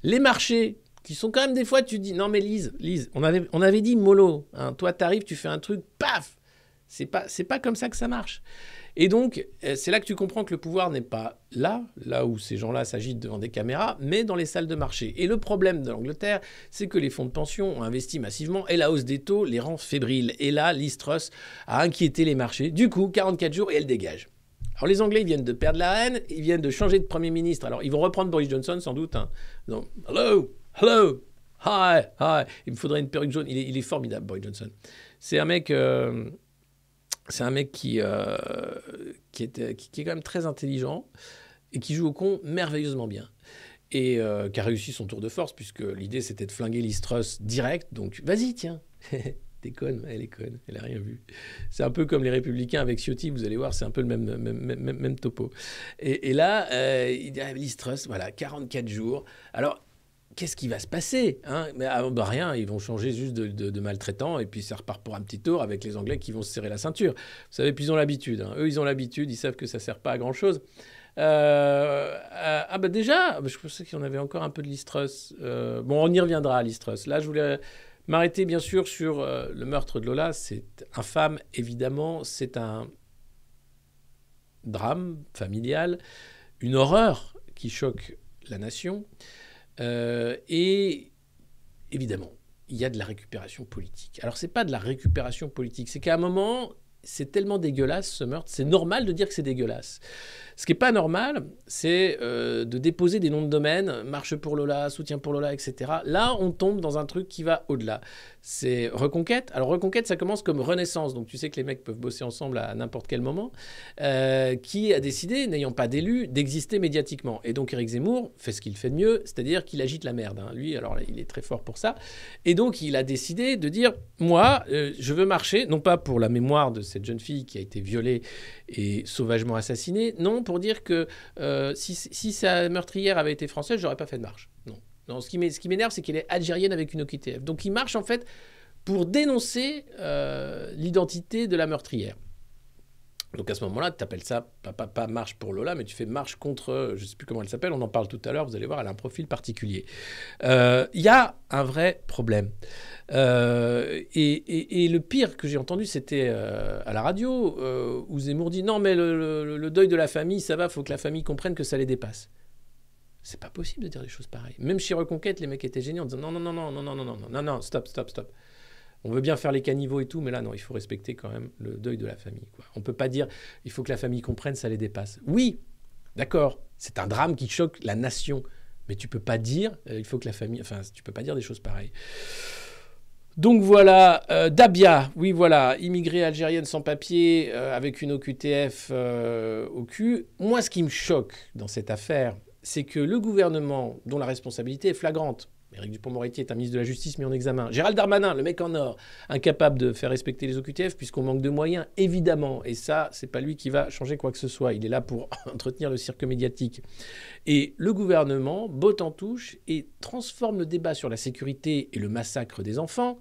Les marchés... qui sont quand même des fois, tu dis, non mais Lise, on avait dit mollo, hein, toi t'arrives, tu fais un truc, paf, C'est pas comme ça que ça marche. Et donc, c'est là que tu comprends que le pouvoir n'est pas là où ces gens-là s'agitent devant des caméras, mais dans les salles de marché. Et le problème de l'Angleterre, c'est que les fonds de pension ont investi massivement et la hausse des taux les rend fébriles. Et là, Liz Truss a inquiété les marchés. Du coup, 44 jours et elle dégage. Alors les Anglais, ils viennent de perdre la reine, ils viennent de changer de Premier ministre. Alors ils vont reprendre Boris Johnson sans doute. Hein. Donc, hello, hi. Il me faudrait une perruque jaune. Il est formidable, Boris Johnson. C'est un mec... qui est quand même très intelligent et qui joue au con merveilleusement bien. Et qui a réussi son tour de force, puisque l'idée, c'était de flinguer Liz Truss direct. Donc, vas-y, tiens. T'es conne, elle est conne, elle n'a rien vu. C'est un peu comme les Républicains avec Ciotti, vous allez voir, c'est un peu le même topo. Et là, il dit, Liz Truss, voilà, 44 jours. Alors, qu'est-ce qui va se passer hein? Mais rien, ils vont changer juste de maltraitants et puis ça repart pour un petit tour avec les Anglais qui vont se serrer la ceinture. Vous savez, puis ils ont l'habitude. Hein. Eux, ils ont l'habitude, ils savent que ça ne sert pas à grand-chose. Déjà, je pensais qu'il y en avait encore un peu de Liz Truss. Bon, on y reviendra à Liz Truss. Là, je voulais m'arrêter bien sûr sur le meurtre de Lola. C'est infâme, évidemment. C'est un drame familial, une horreur qui choque la nation. Et évidemment, il y a de la récupération politique. Alors, c'est pas de la récupération politique, c'est qu'à un moment, c'est tellement dégueulasse ce meurtre, c'est normal de dire que c'est dégueulasse. Ce qui n'est pas normal, c'est de déposer des noms de domaine, marche pour Lola, soutien pour Lola, etc. Là, on tombe dans un truc qui va au-delà. C'est Reconquête. Alors, Reconquête, ça commence comme Renaissance. Donc, tu sais que les mecs peuvent bosser ensemble à n'importe quel moment. Qui a décidé, n'ayant pas d'élu, d'exister médiatiquement. Et donc, Éric Zemmour fait ce qu'il fait de mieux, c'est-à-dire qu'il agite la merde. Hein. Lui, alors là, il est très fort pour ça. Et donc, il a décidé de dire, moi, je veux marcher, non pas pour la mémoire de cette jeune fille qui a été violée et sauvagement assassinée, non, pour dire que si sa meurtrière avait été française, j'aurais pas fait de marche. Non, ce qui m'énerve, c'est qu'elle est algérienne avec une OQTF. Donc il marche en fait pour dénoncer l'identité de la meurtrière. Donc à ce moment-là, tu appelles ça pas marche pour Lola, mais tu fais marche contre, je ne sais plus comment elle s'appelle, on en parle tout à l'heure, vous allez voir, elle a un profil particulier. Il y a un vrai problème. Et le pire que j'ai entendu, c'était à la radio, où Zemmour dit « Non, mais le deuil de la famille, ça va, il faut que la famille comprenne que ça les dépasse. » C'est pas possible de dire des choses pareilles. Même chez Reconquête, les mecs étaient géniaux en disant « Non, stop. On veut bien faire les caniveaux et tout, mais là, non, il faut respecter quand même le deuil de la famille. Quoi. On ne peut pas dire « Il faut que la famille comprenne, ça les dépasse. » Oui, d'accord, c'est un drame qui choque la nation. Mais tu ne peux pas dire « Il faut que la famille... » Enfin, tu ne peux pas dire des choses pareilles. Donc voilà, Dabia, oui voilà, immigrée algérienne sans papier, avec une OQTF au cul. Moi, ce qui me choque dans cette affaire, c'est que le gouvernement, dont la responsabilité est flagrante, Éric Dupond-Moretti est un ministre de la Justice mis en examen, Gérald Darmanin, le mec en or, incapable de faire respecter les OQTF puisqu'on manque de moyens, évidemment. Et ça, c'est pas lui qui va changer quoi que ce soit. Il est là pour entretenir le cirque médiatique. Et le gouvernement botte en touche et transforme le débat sur la sécurité et le massacre des enfants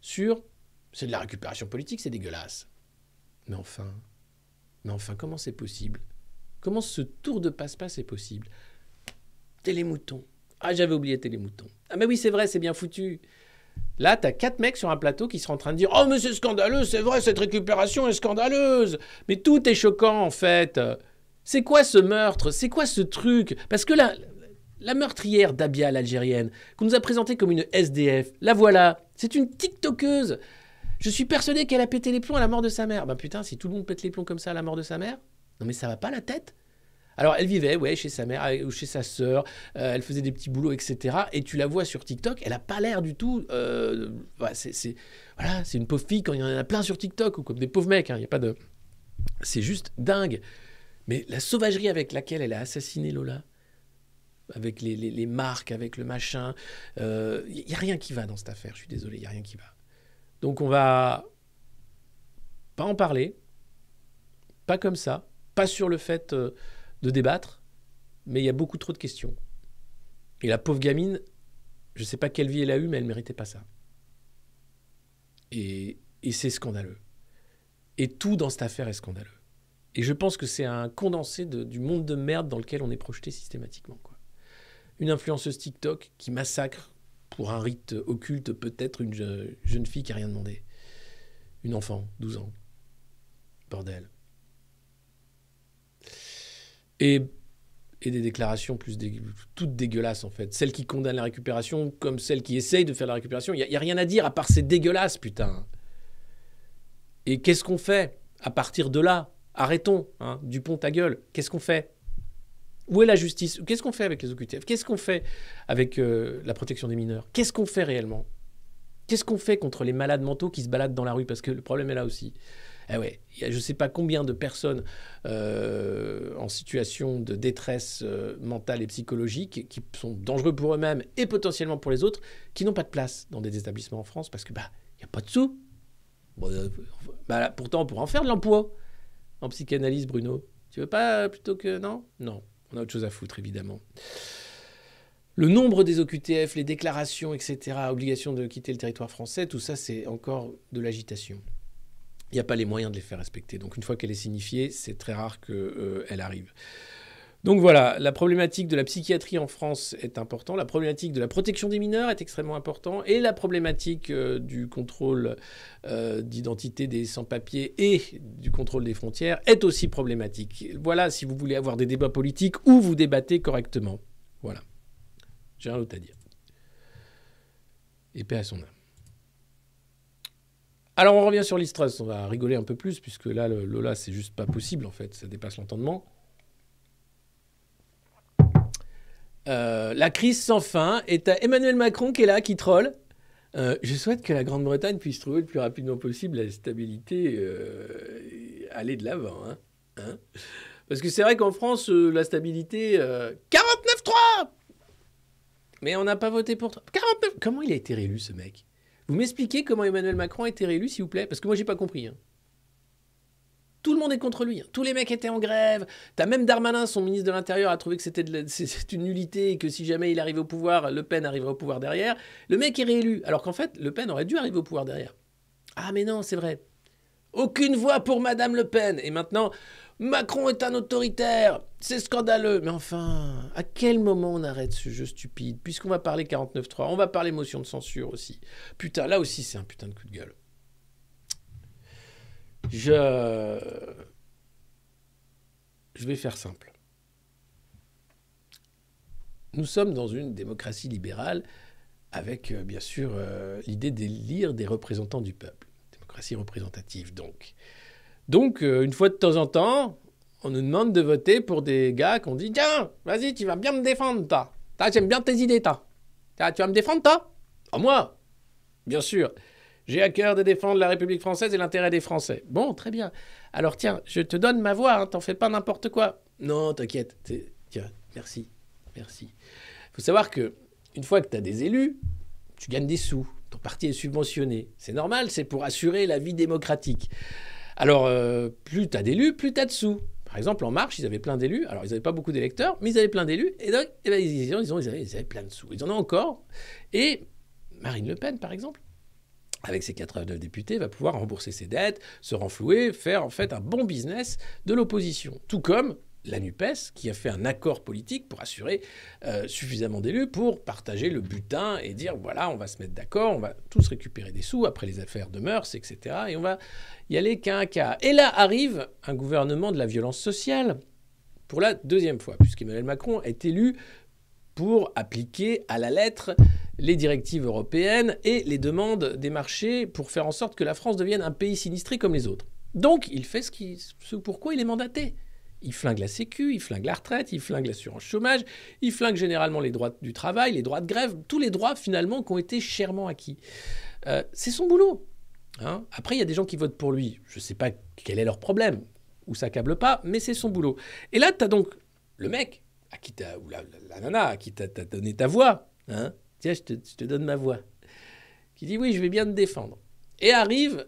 sur « c'est de la récupération politique, c'est dégueulasse ». Mais enfin, comment c'est possible ? Comment ce tour de passe-passe est possible ? Télémouton. Ah, j'avais oublié Télémouton. Ah, mais oui, c'est vrai, c'est bien foutu. Là, t'as 4 mecs sur un plateau qui sont en train de dire « Oh, mais c'est scandaleux, c'est vrai, cette récupération est scandaleuse. Mais tout est choquant, en fait. C'est quoi ce meurtre ? C'est quoi ce truc ? Parce que la meurtrière Dabia, l'Algérienne, qu'on nous a présentée comme une SDF, la voilà. C'est une TikTokeuse. Je suis persuadé qu'elle a pété les plombs à la mort de sa mère. Ben putain, si tout le monde pète les plombs comme ça à la mort de sa mère, non mais ça va pas la tête ? Alors, elle vivait, chez sa mère ou chez sa sœur, elle faisait des petits boulots, etc. Et tu la vois sur TikTok, elle n'a pas l'air du tout... c'est une pauvre fille quand il y en a plein sur TikTok, ou comme des pauvres mecs, hein, y a pas de... C'est juste dingue. Mais la sauvagerie avec laquelle elle a assassiné Lola, avec les marques, avec le machin, il n'y a rien qui va dans cette affaire, je suis désolé, il n'y a rien qui va. Donc on va pas en parler, pas comme ça, pas sur le fait... de débattre, mais il y a beaucoup trop de questions. Et la pauvre gamine, je ne sais pas quelle vie elle a eue, mais elle ne méritait pas ça. Et c'est scandaleux. Et tout dans cette affaire est scandaleux. Et je pense que c'est un condensé du monde de merde dans lequel on est projeté systématiquement, quoi. Une influenceuse TikTok qui massacre, pour un rite occulte, peut-être une jeune fille qui n'a rien demandé. Une enfant, 12 ans. Bordel. Et des déclarations toutes dégueulasses, en fait. Celles qui condamnent la récupération comme celles qui essayent de faire la récupération. Il n'y a rien à dire à part c'est dégueulasse, putain. Et qu'est-ce qu'on fait à partir de là? Arrêtons, hein, Dupont ta gueule. Qu'est-ce qu'on fait? Où est la justice? Qu'est-ce qu'on fait avec les OQTF? Qu'est-ce qu'on fait avec la protection des mineurs? Qu'est-ce qu'on fait réellement? Qu'est-ce qu'on fait contre les malades mentaux qui se baladent dans la rue? Parce que le problème est là aussi. Eh ouais, il y a je ne sais pas combien de personnes en situation de détresse mentale et psychologique qui sont dangereux pour eux-mêmes et potentiellement pour les autres, qui n'ont pas de place dans des établissements en France parce que il n'y a pas de sous. Bon, là, pourtant, on pourrait en faire de l'emploi en psychanalyse, Bruno. Tu veux pas plutôt que... Non, on a autre chose à foutre, évidemment. Le nombre des OQTF, les déclarations, etc., obligation de quitter le territoire français, tout ça, c'est encore de l'agitation. Il n'y a pas les moyens de les faire respecter. Donc, une fois qu'elle est signifiée, c'est très rare qu'elle arrive. Donc voilà, la problématique de la psychiatrie en France est importante, la problématique de la protection des mineurs est extrêmement importante, et la problématique du contrôle d'identité des sans-papiers et du contrôle des frontières est aussi problématique. Voilà, si vous voulez avoir des débats politiques où vous débattez correctement. Voilà. J'ai rien d'autre à dire. Et paix à son âme. Alors on revient sur Liz Truss, on va rigoler un peu plus, puisque là, le Lola, c'est juste pas possible en fait, ça dépasse l'entendement. La crise sans fin est à Emmanuel Macron qui est là, qui troll. Je souhaite que la Grande-Bretagne puisse trouver le plus rapidement possible la stabilité, aller de l'avant. Hein. Parce que c'est vrai qu'en France, la stabilité... 49-3 ! Mais on n'a pas voté pour... 49... Comment il a été réélu, ce mec? Vous m'expliquez comment Emmanuel Macron a été réélu, s'il vous plaît? Parce que moi, j'ai pas compris. Hein. Tout le monde est contre lui. Hein. Tous les mecs étaient en grève. T'as même Darmanin, son ministre de l'Intérieur, a trouvé que c'est une nullité et que si jamais il arrivait au pouvoir, Le Pen arriverait au pouvoir derrière. Le mec est réélu. Alors qu'en fait, Le Pen aurait dû arriver au pouvoir derrière. Ah mais non, c'est vrai. Aucune voix pour Madame Le Pen. Et maintenant, Macron est un autoritaire. C'est scandaleux. Mais enfin, à quel moment on arrête ce jeu stupide? Puisqu'on va parler 49.3, on va parler motion de censure aussi. Putain, là aussi, c'est un putain de coup de gueule. Je vais faire simple. Nous sommes dans une démocratie libérale avec, bien sûr, l'idée d'élire des représentants du peuple. Démocratie représentative, donc. Donc, une fois de temps en temps, on nous demande de voter pour des gars qu'on dit « Tiens, vas-y, tu vas bien me défendre, toi. J'aime bien tes idées, toi. Tu vas me défendre, toi ?»« Ah, moi, bien sûr. J'ai à cœur de défendre la République française et l'intérêt des Français. » Bon, très bien. Alors, tiens, je te donne ma voix, hein, t'en fais pas n'importe quoi. Non, t'inquiète. Tiens, merci. Il faut savoir que une fois que tu as des élus, tu gagnes des sous. Ton parti est subventionné. C'est normal, c'est pour assurer la vie démocratique. Alors, plus tu as d'élus, plus tu as de sous. Par exemple, En Marche, ils avaient plein d'élus. Alors, ils n'avaient pas beaucoup d'électeurs, mais ils avaient plein d'élus. Et donc, ils avaient plein de sous. Ils en ont encore. Et Marine Le Pen, par exemple, avec ses 89 députés, va pouvoir rembourser ses dettes, se renflouer, faire en fait un bon business de l'opposition. Tout comme la NUPES, qui a fait un accord politique pour assurer suffisamment d'élus pour partager le butin et dire, voilà, on va se mettre d'accord, on va tous récupérer des sous après les affaires de mœurs, etc. Et on va y aller qu'à un cas. Et là arrive un gouvernement de la violence sociale pour la deuxième fois, puisqu'Emmanuel Macron est élu pour appliquer à la lettre les directives européennes et les demandes des marchés pour faire en sorte que la France devienne un pays sinistré comme les autres. Donc, il fait ce pourquoi il est mandaté. Il flingue la sécu, il flingue la retraite, il flingue l'assurance chômage, il flingue généralement les droits du travail, les droits de grève, tous les droits finalement qui ont été chèrement acquis. C'est son boulot. Hein. Après, il y a des gens qui votent pour lui. Je ne sais pas quel est leur problème, ou ça câble pas, mais c'est son boulot. Et là, tu as donc le mec, ou la nana à qui t'a donné ta voix, hein. Tiens, je te donne ma voix, qui dit oui, je vais bien te défendre. Et arrive,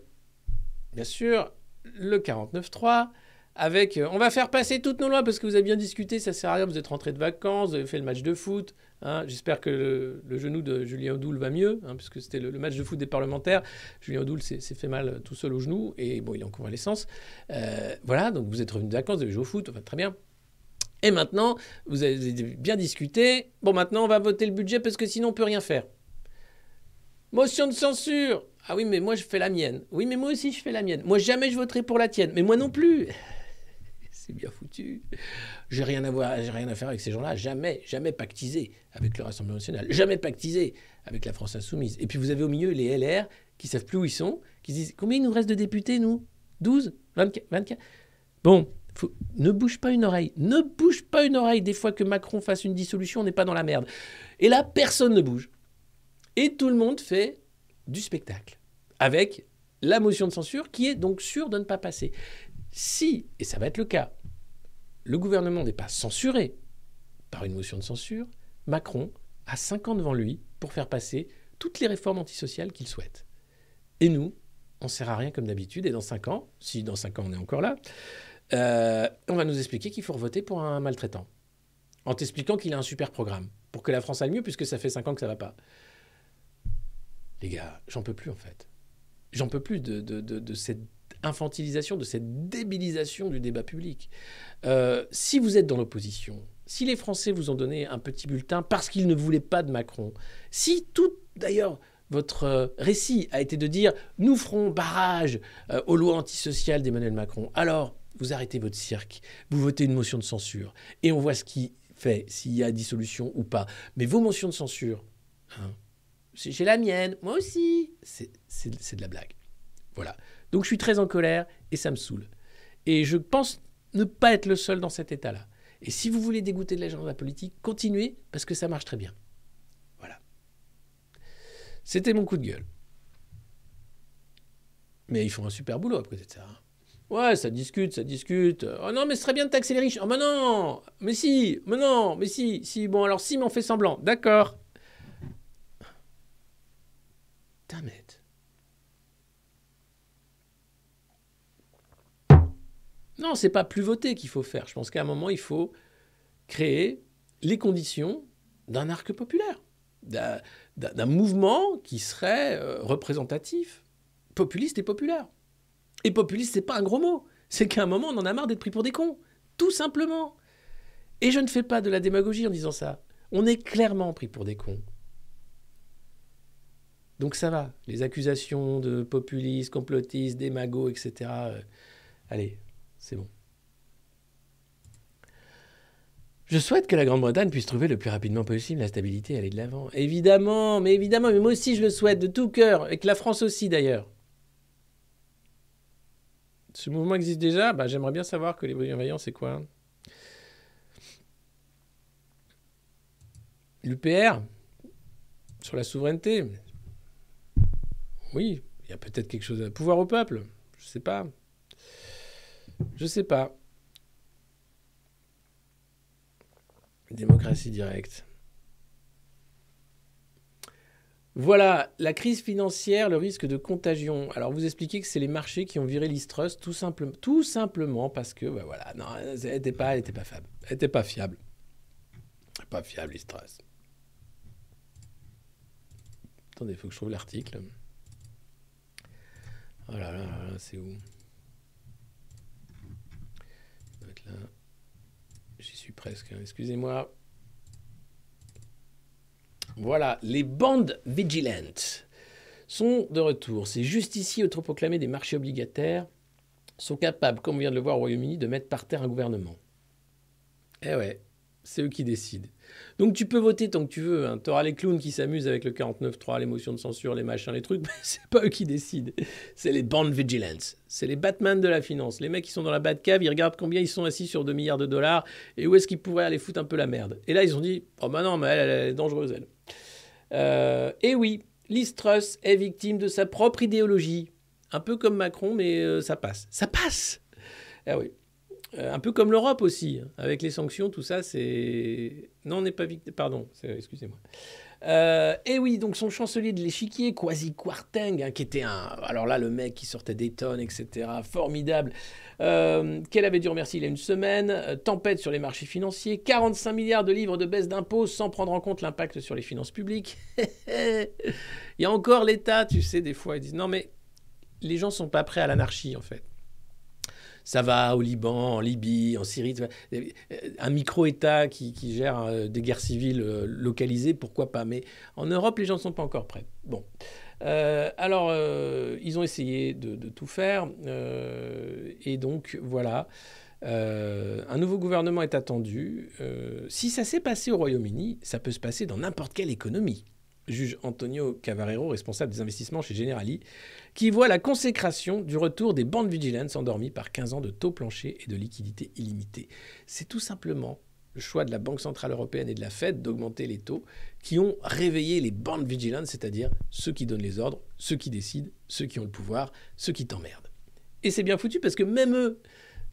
bien sûr, le 49.3, avec on va faire passer toutes nos lois parce que vous avez bien discuté, ça sert à rien, vous êtes rentrés de vacances, vous avez fait le match de foot. Hein, j'espère que le genou de Julien Audoul va mieux, hein, puisque c'était le match de foot des parlementaires. Julien Audoul s'est fait mal tout seul au genou, et bon, il est en convalescence. Voilà, donc vous êtes revenus de vacances, vous avez joué au foot, enfin, très bien. Et maintenant, vous avez bien discuté. Bon, maintenant, on va voter le budget parce que sinon, on ne peut rien faire. Motion de censure. Ah oui, mais moi, je fais la mienne. Oui, mais moi aussi, je fais la mienne. Moi, jamais je voterai pour la tienne. Mais moi non plus. C'est bien foutu. J'ai rien à faire avec ces gens-là. Jamais pactisé avec le Rassemblement national. Jamais pactisé avec la France insoumise. Et puis, vous avez au milieu les LR qui savent plus où ils sont, qui se disent, combien il nous reste de députés, nous? 12? 24? Bon, ne bouge pas une oreille. Ne bouge pas une oreille. Des fois que Macron fasse une dissolution, on n'est pas dans la merde. Et là, personne ne bouge. Et tout le monde fait du spectacle. Avec la motion de censure qui est donc sûre de ne pas passer. Si, et ça va être le cas, le gouvernement n'est pas censuré par une motion de censure, Macron a 5 ans devant lui pour faire passer toutes les réformes antisociales qu'il souhaite. Et nous, on ne sert à rien comme d'habitude. Et dans 5 ans, si dans 5 ans on est encore là, on va nous expliquer qu'il faut voter pour un maltraitant. En t'expliquant qu'il a un super programme pour que la France aille mieux, puisque ça fait 5 ans que ça ne va pas. Les gars, j'en peux plus en fait. J'en peux plus de cette infantilisation, de cette débilisation du débat public. Si vous êtes dans l'opposition, si les Français vous ont donné un petit bulletin parce qu'ils ne voulaient pas de Macron, si tout, d'ailleurs, votre récit a été de dire « nous ferons barrage aux lois antisociales d'Emmanuel Macron », alors vous arrêtez votre cirque, vous votez une motion de censure et on voit ce qui fait, s'il y a dissolution ou pas. Mais vos motions de censure, hein, j'ai la mienne, moi aussi, c'est de la blague. Voilà. Donc je suis très en colère et ça me saoule. Et je pense ne pas être le seul dans cet état-là. Et si vous voulez dégoûter de l'agenda politique, continuez parce que ça marche très bien. Voilà. C'était mon coup de gueule. Mais ils font un super boulot à côté de ça. Ouais, ça discute. Oh non, mais ce serait bien de taxer les riches. Oh, mais non, mais si, mais non, mais si. Bon, alors si, mais on fait semblant. D'accord. Dammit. Non, c'est pas plus voter qu'il faut faire. Je pense qu'à un moment, il faut créer les conditions d'un arc populaire, d'un mouvement qui serait représentatif, populiste et populaire. Et populiste, c'est pas un gros mot. C'est qu'à un moment, on en a marre d'être pris pour des cons. Tout simplement. Et je ne fais pas de la démagogie en disant ça. On est clairement pris pour des cons. Donc ça va. Les accusations de populistes, complotistes, démagos, etc. Allez, c'est bon. Je souhaite que la Grande-Bretagne puisse trouver le plus rapidement possible la stabilité et aller de l'avant. Évidemment, mais moi aussi je le souhaite de tout cœur, et que la France aussi d'ailleurs. Ce mouvement existe déjà, j'aimerais bien savoir que les bienveillants, c'est quoi? L'UPR, sur la souveraineté. Oui, il y a peut-être quelque chose à pouvoir au peuple. Je sais pas. Démocratie directe. Voilà, la crise financière, le risque de contagion. Alors, vous expliquez que c'est les marchés qui ont viré Liz Truss, tout simplement parce que, voilà, non, elle n'était pas fiable. Elle n'était pas fiable. Pas fiable, Liz Truss. Attendez, il faut que je trouve l'article. Oh là là, c'est où? Ça doit être là. J'y suis presque, hein. Excusez-moi. Voilà, les bond vigilantes sont de retour. Ces justiciers autoproclamés des marchés obligataires sont capables, comme on vient de le voir au Royaume-Uni, de mettre par terre un gouvernement. Eh ouais, c'est eux qui décident. Donc tu peux voter tant que tu veux. Hein. Tu auras les clowns qui s'amusent avec le 49.3, les motions de censure, les machins, les trucs, mais c'est pas eux qui décident. C'est les bond vigilantes. C'est les Batman de la finance. Les mecs qui sont dans la Batcave, ils regardent combien ils sont assis sur 2 milliards de dollars et où est-ce qu'ils pourraient aller foutre un peu la merde. Et là, ils ont dit, oh non, mais elle est dangereuse, elle. Et oui, Liz Truss est victime de sa propre idéologie. Un peu comme Macron, mais ça passe. Ça passe! Ah oui. Un peu comme l'Europe aussi, avec les sanctions, tout ça, c'est... Non, on n'est pas victime... Pardon, excusez-moi. Et oui, donc son chancelier de l'échiquier, Kwasi Kwarteng, hein, qui était alors là, le mec qui sortait des tonnes, etc., formidable, qu'elle avait dû remercier il y a une semaine, tempête sur les marchés financiers, 45 milliards de livres de baisse d'impôts sans prendre en compte l'impact sur les finances publiques. Il y a encore l'État, tu sais, des fois, ils disent, non mais les gens sont pas prêts à l'anarchie, en fait. Ça va au Liban, en Libye, en Syrie. Un micro-État qui gère des guerres civiles localisées, pourquoi pas. Mais en Europe, les gens ne sont pas encore prêts. Bon. Alors, ils ont essayé de tout faire. Et donc, voilà. Un nouveau gouvernement est attendu. Si ça s'est passé au Royaume-Uni, ça peut se passer dans n'importe quelle économie. Juge Antonio Cavarero, responsable des investissements chez Generali, qui voit la consécration du retour des bond vigilance endormis par 15 ans de taux planchers et de liquidités illimitées. C'est tout simplement le choix de la Banque Centrale Européenne et de la Fed d'augmenter les taux qui ont réveillé les bond vigilance, c'est-à-dire ceux qui donnent les ordres, ceux qui décident, ceux qui ont le pouvoir, ceux qui t'emmerdent. Et c'est bien foutu parce que même eux,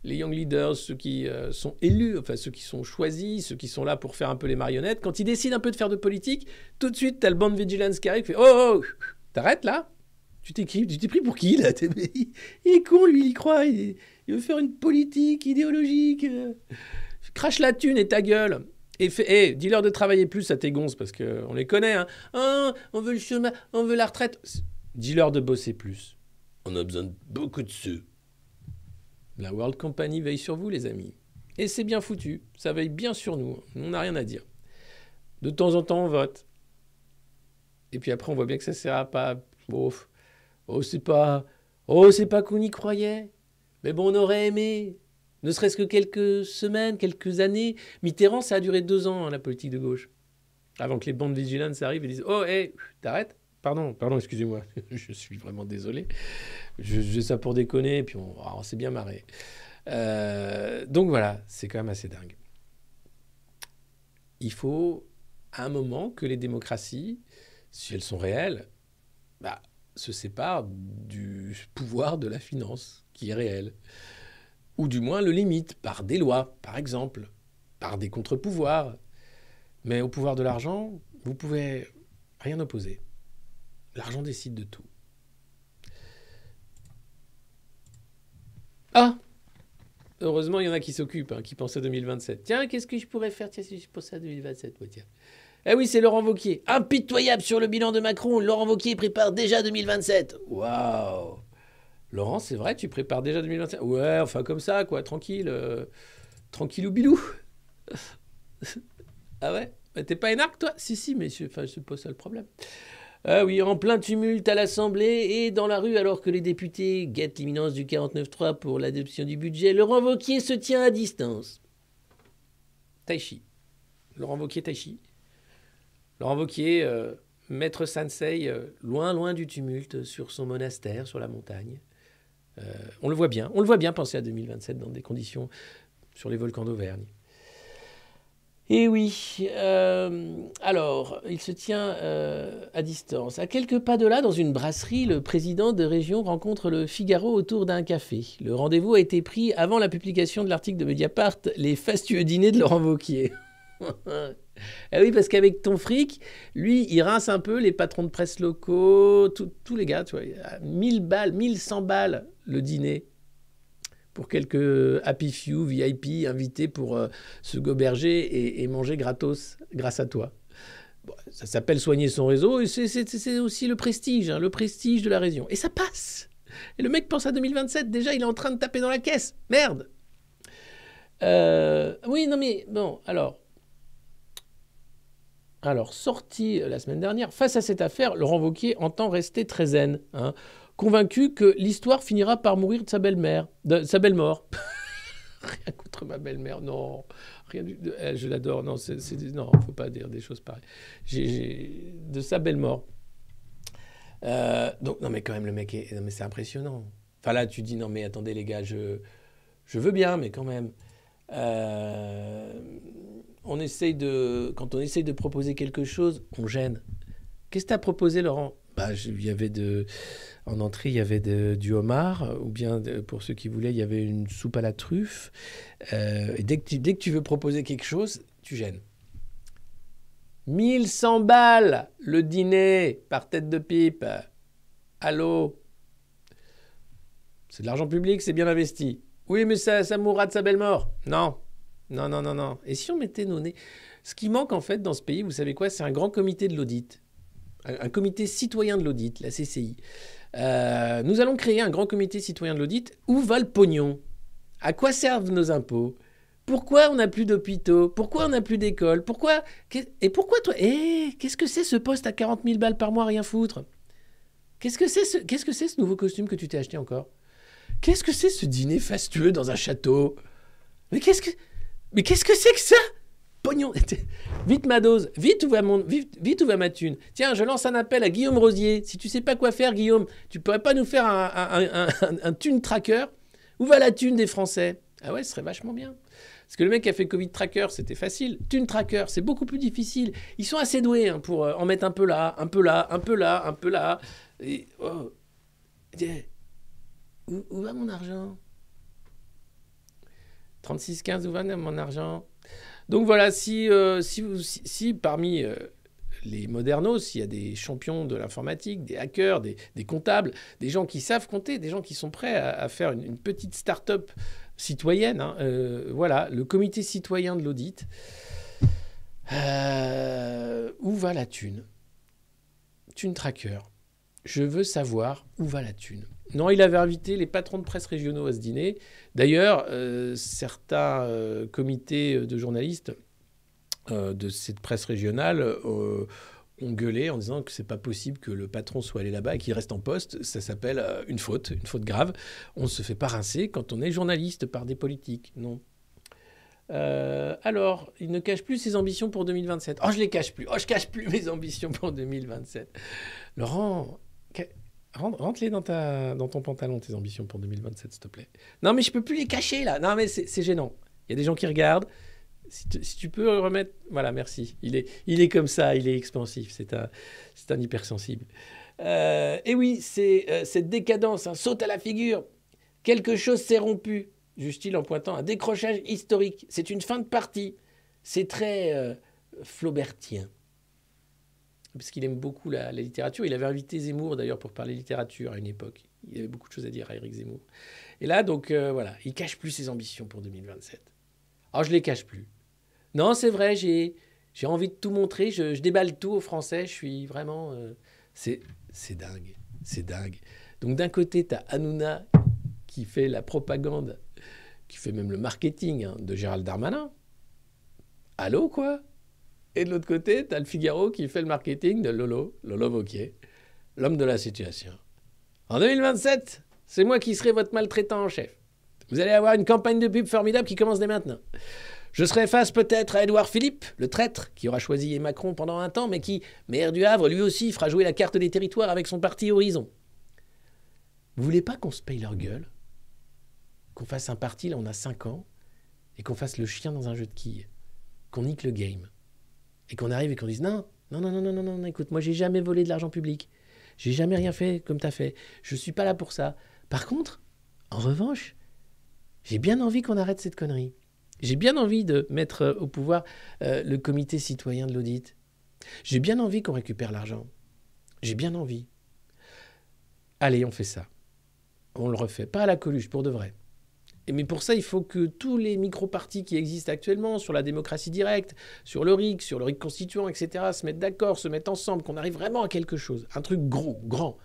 les young leaders, ceux qui sont élus, enfin ceux qui sont choisis, ceux qui sont là pour faire un peu les marionnettes, quand ils décident un peu de faire de politique, tout de suite, t'as le bond vigilance qui arrive, qui fait « Oh, t'arrêtes là ? Tu t'es pris pour qui là ? Il est con, lui, il y croit, il veut faire une politique idéologique. Crache la thune et ta gueule. Et dis-leur de travailler plus à tes gonzes, parce qu'on les connaît. Hein. Oh, on veut le chômage, on veut la retraite. Dis-leur de bosser plus. On a besoin de beaucoup de sous. La World Company veille sur vous, les amis. Et c'est bien foutu. Ça veille bien sur nous. On n'a rien à dire. De temps en temps, on vote. Et puis après, on voit bien que ça ne sert à pas. C'est pas qu'on y croyait. Mais bon, on aurait aimé. Ne serait-ce que quelques semaines, quelques années. Mitterrand, ça a duré 2 ans, hein, la politique de gauche. Avant que les bandes vigilance arrivent et disent « Oh, hé, t'arrêtes ?» Pardon, excusez-moi. Je suis vraiment désolé. Je fais ça pour déconner, et puis on s'est bien marré. Donc voilà, c'est quand même assez dingue. Il faut, à un moment, que les démocraties, si elles sont réelles, se séparent du pouvoir de la finance, qui est réel. Ou du moins le limite, par des lois, par exemple, par des contre-pouvoirs. Mais au pouvoir de l'argent, vous pouvez rien opposer. L'argent décide de tout. Ah ! Heureusement, il y en a qui s'occupent, qui pensent à 2027. Tiens, qu'est-ce que je pourrais faire si je pense à 2027, moi, tiens. Eh oui, c'est Laurent Wauquiez. Impitoyable sur le bilan de Macron. Laurent Wauquiez prépare déjà 2027. Waouh ! Laurent, c'est vrai, tu prépares déjà 2027 ? Ouais, enfin comme ça, quoi, tranquille. Tranquillou bilou. Ah ouais ? T'es pas énarque, toi ? Si, mais c'est pas ça le problème. Ah oui, en plein tumulte à l'Assemblée et dans la rue, alors que les députés guettent l'imminence du 49.3 pour l'adoption du budget, Laurent Wauquiez se tient à distance. Tai-chi. Laurent Wauquiez, Tai-chi. Laurent Wauquiez, maître sensei, loin du tumulte, sur son monastère, sur la montagne. On le voit bien penser à 2027 dans des conditions sur les volcans d'Auvergne. Et oui, alors, il se tient à distance. À quelques pas de là, dans une brasserie, le président de région rencontre le Figaro autour d'un café. Le rendez-vous a été pris avant la publication de l'article de Mediapart, les fastueux dîners de Laurent Wauquiez. Eh oui, parce qu'avec ton fric, lui, il rince un peu les patrons de presse locaux, tous les gars, tu vois, 1000 balles, 1100 balles le dîner. Pour quelques happy few, VIP, invités pour se goberger et manger gratos grâce à toi. Bon, ça s'appelle soigner son réseau et c'est aussi le prestige de la région. Et ça passe. Et le mec pense à 2027, déjà il est en train de taper dans la caisse. Merde. Oui, non mais bon, alors, sorti la semaine dernière, face à cette affaire, Laurent Wauquiez entend rester très zen, convaincu que l'histoire finira par mourir de sa belle-mère, mort. Rien contre ma belle-mère, non, rien je l'adore, non, non, faut pas dire des choses pareilles. De sa belle-mort. Donc, non, mais quand même, le mec non, mais c'est impressionnant. Enfin, là, tu dis, non, mais attendez, les gars, je veux bien, mais quand même. Quand on essaye de proposer quelque chose, on gêne. Qu'est-ce que tu as proposé, Laurent ? En entrée, il y avait du homard, ou bien, pour ceux qui voulaient, il y avait une soupe à la truffe. Et dès que tu veux proposer quelque chose, tu gênes. 1100 balles le dîner par tête de pipe. Allô ? C'est de l'argent public, c'est bien investi. Oui, mais ça mourra de sa belle mort. Non. Et si on mettait nos nez ? Ce qui manque en fait dans ce pays, vous savez quoi ? C'est un grand comité de l'audit. Un comité citoyen de l'audit, la CCI. Nous allons créer un grand comité citoyen de l'audit. Où va le pognon ? À quoi servent nos impôts? Pourquoi on n'a plus d'hôpitaux? Pourquoi on n'a plus d'écoles? Pourquoi? Et pourquoi toi? Qu'est-ce que c'est ce poste à 40 000 balles par mois, rien foutre? Qu'est-ce que c'est ce nouveau costume que tu t'es acheté encore? Qu'est-ce que c'est ce dîner fastueux dans un château? Mais qu'est-ce que c'est que ça? Pognon. Vite ma dose. Vite où va ma thune? Tiens, je lance un appel à Guillaume Rosier. Si tu sais pas quoi faire, Guillaume, tu pourrais pas nous faire un thune tracker? Où va la thune des Français? Ah ouais, ce serait vachement bien. Parce que le mec qui a fait Covid Tracker, c'était facile. Thune Tracker, c'est beaucoup plus difficile. Ils sont assez doués hein, pour en mettre un peu là, un peu là, un peu là, un peu là. Et, oh. Où va mon argent? 36,15, où va mon argent? Donc voilà, si parmi les modernos, il y a des champions de l'informatique, des hackers, des comptables, des gens qui savent compter, des gens qui sont prêts à faire une petite start-up citoyenne, hein, voilà, le comité citoyen de l'audit. Où va la thune? Thune Tracker. Je veux savoir où va la thune. Non, il avait invité les patrons de presse régionaux à ce dîner. D'ailleurs, certains comités de journalistes de cette presse régionale ont gueulé en disant que c'est pas possible que le patron soit allé là-bas et qu'il reste en poste. Ça s'appelle une faute grave. On ne se fait pas rincer quand on est journaliste par des politiques. Non. Alors, il ne cache plus ses ambitions pour 2027. Oh, je les cache plus. Oh, je cache plus mes ambitions pour 2027. Laurent, rentre-les dans ton pantalon, tes ambitions pour 2027, s'il te plaît. Non, mais je peux plus les cacher, là. Non, mais c'est gênant. Il y a des gens qui regardent. Si tu peux remettre... Voilà, merci. Il est comme ça, il est expansif. C'est un hypersensible. Et oui, c'est cette décadence, hein, saute à la figure. Quelque chose s'est rompu, juge-t-il en pointant un décrochage historique. C'est une fin de partie. C'est très flaubertien. Parce qu'il aime beaucoup la littérature. Il avait invité Zemmour, d'ailleurs, pour parler littérature à une époque. Il y avait beaucoup de choses à dire à Éric Zemmour. Et là, donc, voilà, il cache plus ses ambitions pour 2027. Alors, je les cache plus. Non, c'est vrai, j'ai envie de tout montrer. Je déballe tout aux Français. Je suis vraiment... c'est dingue. C'est dingue. Donc, d'un côté, tu as Hanouna qui fait la propagande, qui fait même le marketing hein, de Gérald Darmanin. Allô, quoi? Et de l'autre côté, tu as le Figaro qui fait le marketing de Lolo Wauquiez, l'homme de la situation. En 2027, c'est moi qui serai votre maltraitant en chef. Vous allez avoir une campagne de pub formidable qui commence dès maintenant. Je serai face peut-être à Édouard Philippe, le traître, qui aura choisi Macron pendant un temps, mais qui, maire du Havre, lui aussi fera jouer la carte des territoires avec son parti Horizon. Vous voulez pas qu'on se paye leur gueule? Qu'on fasse un parti, là on a 5 ans, et qu'on fasse le chien dans un jeu de quilles? Qu'on nique le game? Et qu'on arrive et qu'on dise non, écoute, moi j'ai jamais volé de l'argent public. J'ai jamais rien fait comme t'as fait. Je suis pas là pour ça. Par contre, en revanche, j'ai bien envie qu'on arrête cette connerie. J'ai bien envie de mettre au pouvoir le comité citoyen de l'audit. J'ai bien envie qu'on récupère l'argent. J'ai bien envie. Allez, on fait ça. On le refait. Pas à la Coluche, pour de vrai. Mais pour ça, il faut que tous les micro-partis qui existent actuellement sur la démocratie directe, sur le RIC constituant, etc., se mettent d'accord, se mettent ensemble, qu'on arrive vraiment à quelque chose. Un truc gros, grand.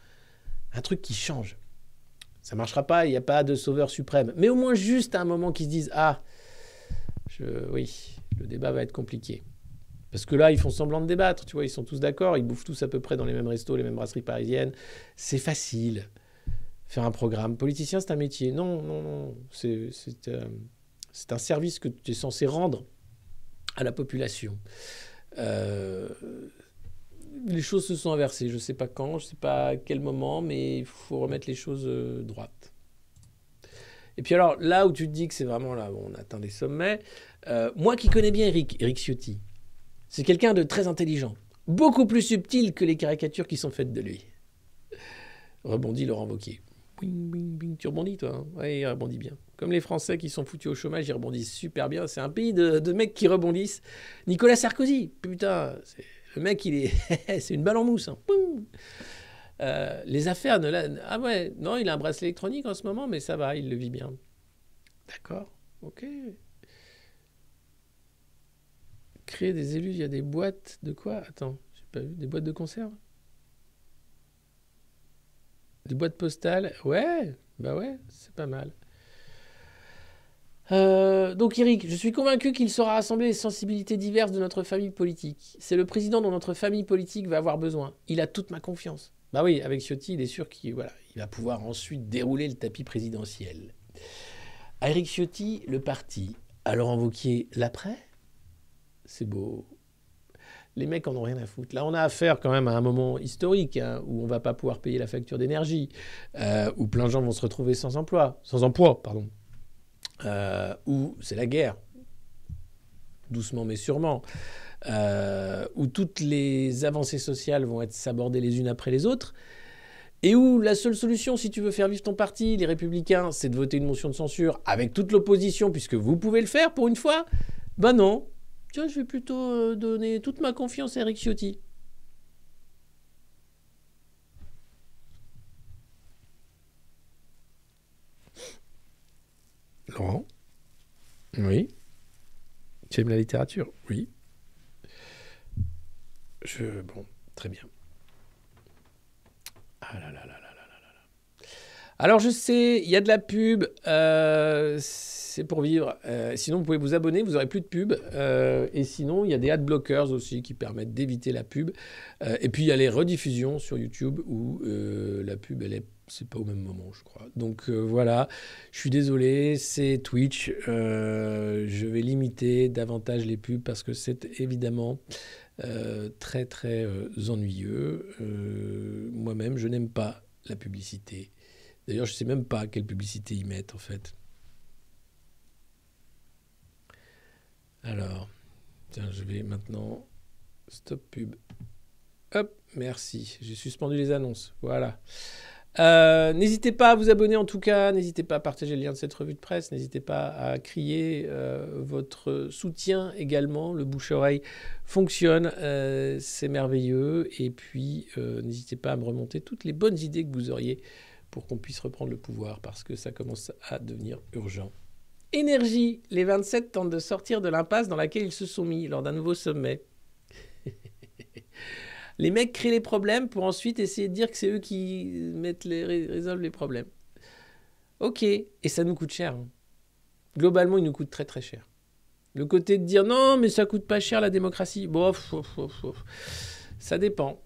Un truc qui change. Ça ne marchera pas, il n'y a pas de sauveur suprême. Mais au moins juste à un moment qu'ils se disent « Ah, oui, le débat va être compliqué. » Parce que là, ils font semblant de débattre, tu vois, ils sont tous d'accord, ils bouffent tous à peu près dans les mêmes restos, les mêmes brasseries parisiennes. C'est facile. Faire un programme. Politicien, c'est un métier. Non. C'est un service que tu es censé rendre à la population. Les choses se sont inversées. Je ne sais pas quand, je ne sais pas à quel moment, mais il faut remettre les choses droites. Et puis alors, là où tu te dis que c'est vraiment là, on atteint des sommets, moi qui connais bien Éric Ciotti, c'est quelqu'un de très intelligent, beaucoup plus subtil que les caricatures qui sont faites de lui. Rebondit Laurent Wauquiez. Bing, bing, bing. Tu rebondis, toi hein? Oui, il rebondit bien. Comme les Français qui sont foutus au chômage, ils rebondissent super bien. C'est un pays de mecs qui rebondissent. Nicolas Sarkozy, putain, le mec, il est... c'est une balle en mousse. Hein. Les affaires... Ah ouais, non, il a un bracelet électronique en ce moment, mais ça va, il le vit bien. D'accord, ok. Créer des élus, il y a des boîtes de quoi? Attends, j'ai pas vu. Des boîtes de conserve? Des boîtes postales? Ouais, bah ouais, c'est pas mal. Donc Eric, je suis convaincu qu'il saura rassembler les sensibilités diverses de notre famille politique. C'est le président dont notre famille politique va avoir besoin. Il a toute ma confiance. Bah oui, avec Ciotti, il est sûr qu'il voilà, il va pouvoir ensuite dérouler le tapis présidentiel. À Eric Ciotti, le parti. Alors invoquer l'après? C'est beau. Les mecs en ont rien à foutre. Là, on a affaire quand même à un moment historique hein, où on va pas pouvoir payer la facture d'énergie, où plein de gens vont se retrouver sans emploi, pardon. Où c'est la guerre, doucement mais sûrement, où toutes les avancées sociales vont être sabordées les unes après les autres, et où la seule solution, si tu veux faire vivre ton parti, les Républicains, c'est de voter une motion de censure avec toute l'opposition, puisque vous pouvez le faire pour une fois. Ben non. Tiens, je vais plutôt donner toute ma confiance à Eric Ciotti. Laurent? Oui. Tu aimes la littérature? Oui. Bon, très bien. Ah là là là là là là là. Alors je sais, il y a de la pub, c'est pour vivre. Sinon, vous pouvez vous abonner, vous n'aurez plus de pub. Et sinon, il y a des ad blockers aussi qui permettent d'éviter la pub. Et puis, il y a les rediffusions sur YouTube où la pub, c'est pas au même moment, je crois. Donc voilà, je suis désolé, c'est Twitch. Je vais limiter davantage les pubs parce que c'est évidemment très très ennuyeux. Moi-même, je n'aime pas la publicité. D'ailleurs, je ne sais même pas quelle publicité ils mettent en fait. Alors, tiens, je vais maintenant... Stop pub. Hop, merci. J'ai suspendu les annonces. Voilà. N'hésitez pas à vous abonner en tout cas. N'hésitez pas à partager le lien de cette revue de presse. N'hésitez pas à crier votre soutien également. Le bouche-oreille fonctionne. C'est merveilleux. Et puis, n'hésitez pas à me remonter toutes les bonnes idées que vous auriez pour qu'on puisse reprendre le pouvoir parce que ça commence à devenir urgent. Énergie, les 27 tentent de sortir de l'impasse dans laquelle ils se sont mis lors d'un nouveau sommet. Les mecs créent les problèmes pour ensuite essayer de dire que c'est eux qui résolvent les problèmes. Ok, et ça nous coûte cher. Hein. Globalement, il nous coûte très très cher. Le côté de dire non, mais ça coûte pas cher la démocratie. Bon, ça dépend.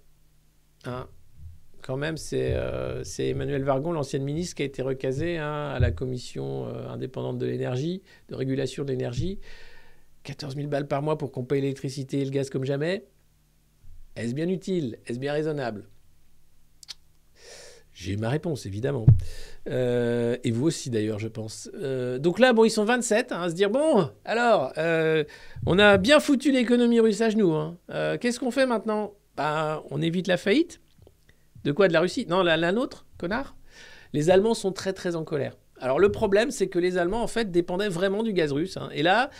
Hein. Quand même, c'est Emmanuel Vargon, l'ancienne ministre, qui a été recasé hein, à la commission indépendante de l'énergie, de régulation de l'énergie. 14 000 balles par mois pour qu'on paye l'électricité et le gaz comme jamais. Est-ce bien utile? Est-ce bien raisonnable? J'ai ma réponse, évidemment. Et vous aussi, d'ailleurs, je pense. Donc là, bon, ils sont 27 hein, à se dire, bon, alors, on a bien foutu l'économie russe à genoux. Hein. Qu'est-ce qu'on fait maintenant? Ben, on évite la faillite. De quoi? De la Russie? Non, la nôtre, connard. Les Allemands sont très, très en colère. Alors, le problème, c'est que les Allemands, en fait, dépendaient vraiment du gaz russe. Hein. Et là,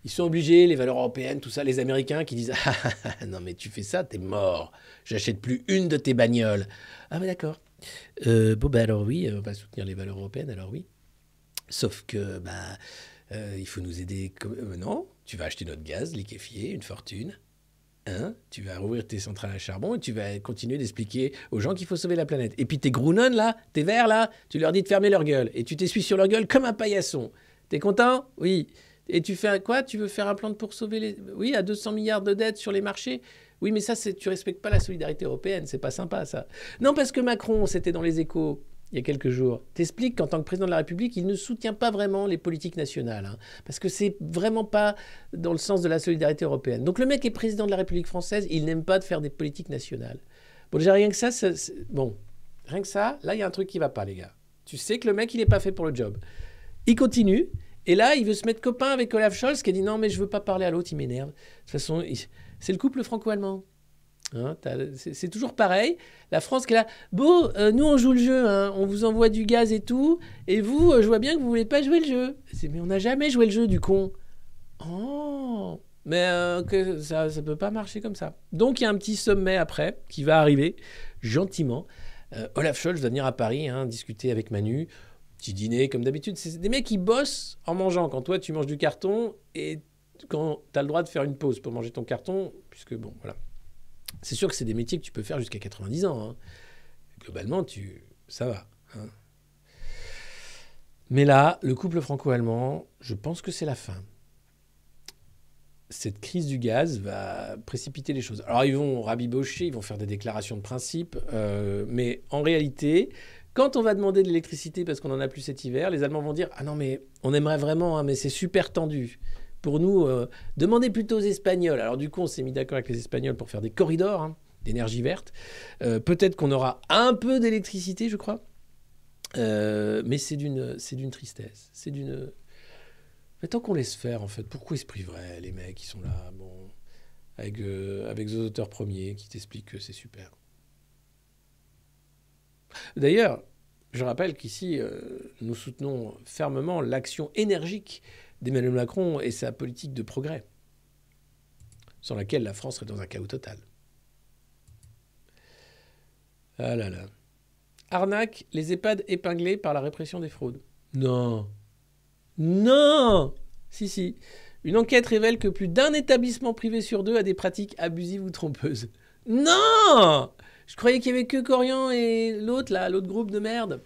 ils sont obligés, les valeurs européennes, tout ça, les Américains qui disent « Ah, non, mais tu fais ça, t'es mort. J'achète plus une de tes bagnoles. » Ah, mais d'accord. Bon, ben alors oui, on va soutenir les valeurs européennes, alors oui. Sauf que, il faut nous aider. Non, tu vas acheter notre gaz liquéfié, une fortune. Hein, tu vas rouvrir tes centrales à charbon et tu vas continuer d'expliquer aux gens qu'il faut sauver la planète. Et puis tes Groenen, là, tes verts, là, tu leur dis de fermer leur gueule. Et tu t'essuies sur leur gueule comme un paillasson. T'es content? Oui. Et tu fais quoi? Tu veux faire un plan pour sauver les... Oui, à 200 milliards de dettes sur les marchés? Oui, mais ça, tu respectes pas la solidarité européenne. C'est pas sympa, ça. Non, parce que Macron, c'était dans les Échos il y a quelques jours, t'explique qu'en tant que président de la République, il ne soutient pas vraiment les politiques nationales. Hein, parce que c'est vraiment pas dans le sens de la solidarité européenne. Donc le mec est président de la République française, il n'aime pas de faire des politiques nationales. Bon, déjà, rien que ça, bon, rien que ça, là, il y a un truc qui va pas, les gars. Tu sais que le mec, il n'est pas fait pour le job. Il continue, et là, il veut se mettre copain avec Olaf Scholz, qui a dit non, mais je veux pas parler à l'autre, il m'énerve. De toute façon, c'est le couple franco-allemand. Hein, c'est toujours pareil. La France qui est là, bon, nous on joue le jeu, hein, on vous envoie du gaz et tout, et vous, je vois bien que vous voulez pas jouer le jeu. Mais on n'a jamais joué le jeu du con. Oh, mais que ça peut pas marcher comme ça. Donc il y a un petit sommet après qui va arriver gentiment. Olaf Scholz va venir à Paris hein, discuter avec Manu. Petit dîner comme d'habitude. C'est des mecs qui bossent en mangeant. Quand toi tu manges du carton et quand tu as le droit de faire une pause pour manger ton carton, puisque bon, voilà. C'est sûr que c'est des métiers que tu peux faire jusqu'à 90 ans. Hein. Globalement, ça va. Hein. Mais là, le couple franco-allemand, je pense que c'est la fin. Cette crise du gaz va précipiter les choses. Alors, ils vont rabibocher, ils vont faire des déclarations de principe, mais en réalité, quand on va demander de l'électricité parce qu'on n'en a plus cet hiver, les Allemands vont dire « Ah non, mais on aimerait vraiment, hein, mais c'est super tendu. Pour nous, demandez plutôt aux Espagnols. » Alors du coup, on s'est mis d'accord avec les Espagnols pour faire des corridors hein, d'énergie verte. Peut-être qu'on aura un peu d'électricité, je crois. Mais c'est d'une tristesse. C'est d'une... Mais tant qu'on laisse faire, en fait, pourquoi ils se priveraient, les mecs qui sont là, bon, avec des auteurs premiers qui t'expliquent que c'est super. D'ailleurs, je rappelle qu'ici, nous soutenons fermement l'action énergique d'Emmanuel Macron et sa politique de progrès, sans laquelle la France serait dans un chaos total. Ah là là. Arnaque, les EHPAD épinglés par la répression des fraudes. Non. Non. Si. Une enquête révèle que plus d'un établissement privé sur 2 a des pratiques abusives ou trompeuses. Non. Je croyais qu'il n'y avait que Corian et l'autre groupe de merde,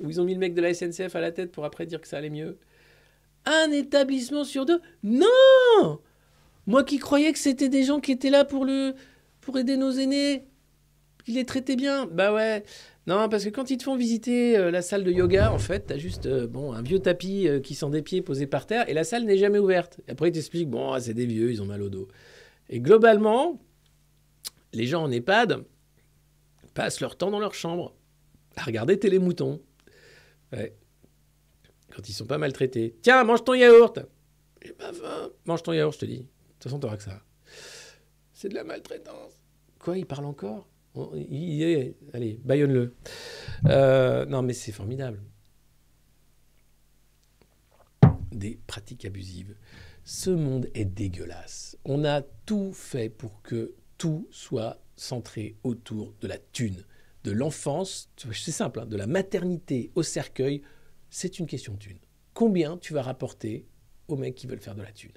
où ils ont mis le mec de la SNCF à la tête pour après dire que ça allait mieux. Un établissement sur 2 ? Non. Moi qui croyais que c'était des gens qui étaient là pour aider nos aînés, qu'ils les traitaient bien. Bah ouais. Non, parce que quand ils te font visiter la salle de yoga, en fait, t'as juste un vieux tapis qui sent des pieds posés par terre et la salle n'est jamais ouverte. Et après, ils t'expliquent, bon, c'est des vieux, ils ont mal au dos. Et globalement, les gens en EHPAD passent leur temps dans leur chambre à regarder Télémouton. Ouais. Quand ils sont pas maltraités. Tiens, mange ton yaourt. J'ai pas faim. Mange ton yaourt, je te dis. De toute façon, t'auras que ça. C'est de la maltraitance. Quoi, il parle encore ? Allez, bâillonne-le. Non, mais c'est formidable. Des pratiques abusives. Ce monde est dégueulasse. On a tout fait pour que tout soit centré autour de la thune. De l'enfance, c'est simple, hein, de la maternité au cercueil, c'est une question de thune. Combien tu vas rapporter aux mecs qui veulent faire de la thune ?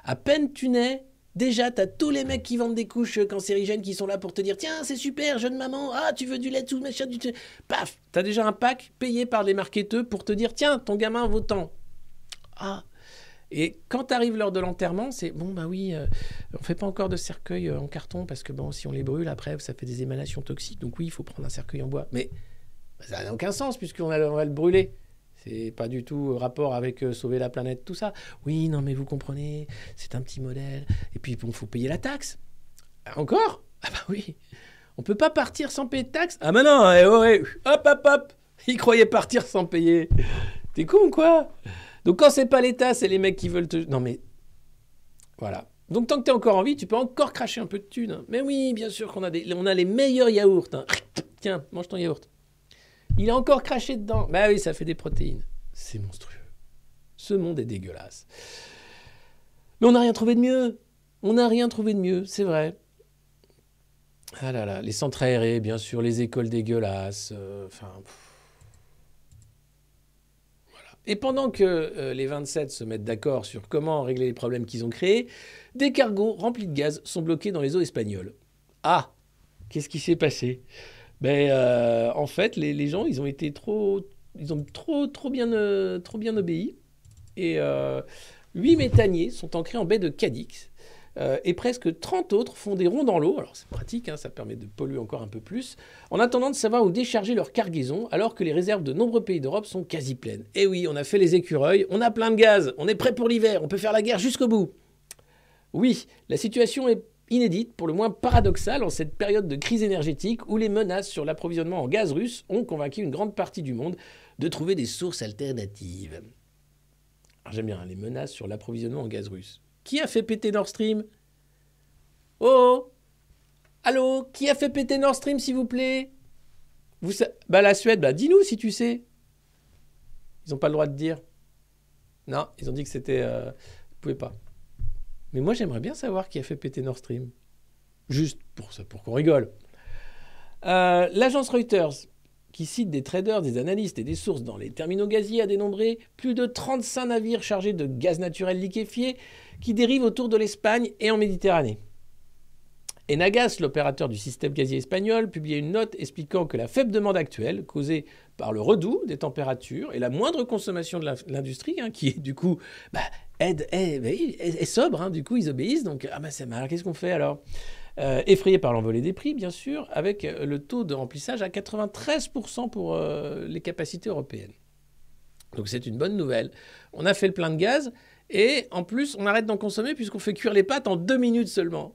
À peine tu nais, déjà, t'as tous les mecs qui vendent des couches cancérigènes qui sont là pour te dire « Tiens, c'est super, jeune maman, ah, tu veux du lait tout machin, du... » Paf, t'as déjà un pack payé par les marketeurs pour te dire « Tiens, ton gamin vaut tant. » Ah. Et quand t'arrive l'heure de l'enterrement, c'est « Bon, bah oui, on fait pas encore de cercueil en carton parce que bon, si on les brûle, après, ça fait des émanations toxiques. Donc oui, il faut prendre un cercueil en bois. » Mais ça n'a aucun sens puisqu'on va le brûler. C'est pas du tout rapport avec sauver la planète, tout ça. Oui, non, mais vous comprenez, c'est un petit modèle. Et puis, bon, faut payer la taxe. Encore ? Ah bah oui. On peut pas partir sans payer de taxe ? Ah bah non, ouais. Hop. Ils croyaient partir sans payer. T'es con ou quoi ? Donc quand c'est pas l'État, c'est les mecs qui veulent te... Non mais... Voilà. Donc tant que t'es encore en vie, tu peux encore cracher un peu de thunes. Hein. Mais oui, bien sûr qu'on a on a les meilleurs yaourts. Hein. Tiens, mange ton yaourt. Il a encore craché dedans. Bah oui, ça fait des protéines. C'est monstrueux. Ce monde est dégueulasse. Mais on n'a rien trouvé de mieux. C'est vrai. Ah là là, les centres aérés, bien sûr, les écoles dégueulasses. Voilà. Et pendant que les 27 se mettent d'accord sur comment régler les problèmes qu'ils ont créés, des cargos remplis de gaz sont bloqués dans les eaux espagnoles. Ah, qu'est-ce qui s'est passé ? En fait, les gens, ils ont trop bien obéi. Et 8 méthaniers sont ancrés en baie de Cadix. Et presque 30 autres font des ronds dans l'eau. Alors c'est pratique, hein, ça permet de polluer encore un peu plus. En attendant de savoir où décharger leur cargaison, alors que les réserves de nombreux pays d'Europe sont quasi pleines. Et oui, on a fait les écureuils, on a plein de gaz, on est prêt pour l'hiver, on peut faire la guerre jusqu'au bout. Oui, la situation est inédite, pour le moins paradoxale, en cette période de crise énergétique où les menaces sur l'approvisionnement en gaz russe ont convaincu une grande partie du monde de trouver des sources alternatives. Alors, j'aime bien les menaces sur l'approvisionnement en gaz russe. Qui a fait péter Nord Stream ? Oh ? Allô ? Qui a fait péter Nord Stream, s'il vous plaît ? La Suède, dis-nous si tu sais. Ils n'ont pas le droit de dire. Non, ils ont dit que c'était... Ils ne pouvaient pas. Mais moi, j'aimerais bien savoir qui a fait péter Nord Stream. Juste pour qu'on rigole. L'agence Reuters, qui cite des traders, des analystes et des sources dans les terminaux gaziers, a dénombré plus de 35 navires chargés de gaz naturel liquéfié qui dérivent autour de l'Espagne et en Méditerranée. Enagas, l'opérateur du système gazier espagnol, publiait une note expliquant que la faible demande actuelle, causée par le redout des températures et la moindre consommation de l'industrie, hein, qui du coup est sobre, hein, du coup ils obéissent, donc c'est mal, qu'est-ce qu'on fait alors? Effrayé par l'envolée des prix, bien sûr, avec le taux de remplissage à 93% pour les capacités européennes. Donc c'est une bonne nouvelle. On a fait le plein de gaz et en plus on arrête d'en consommer puisqu'on fait cuire les pâtes en 2 minutes seulement.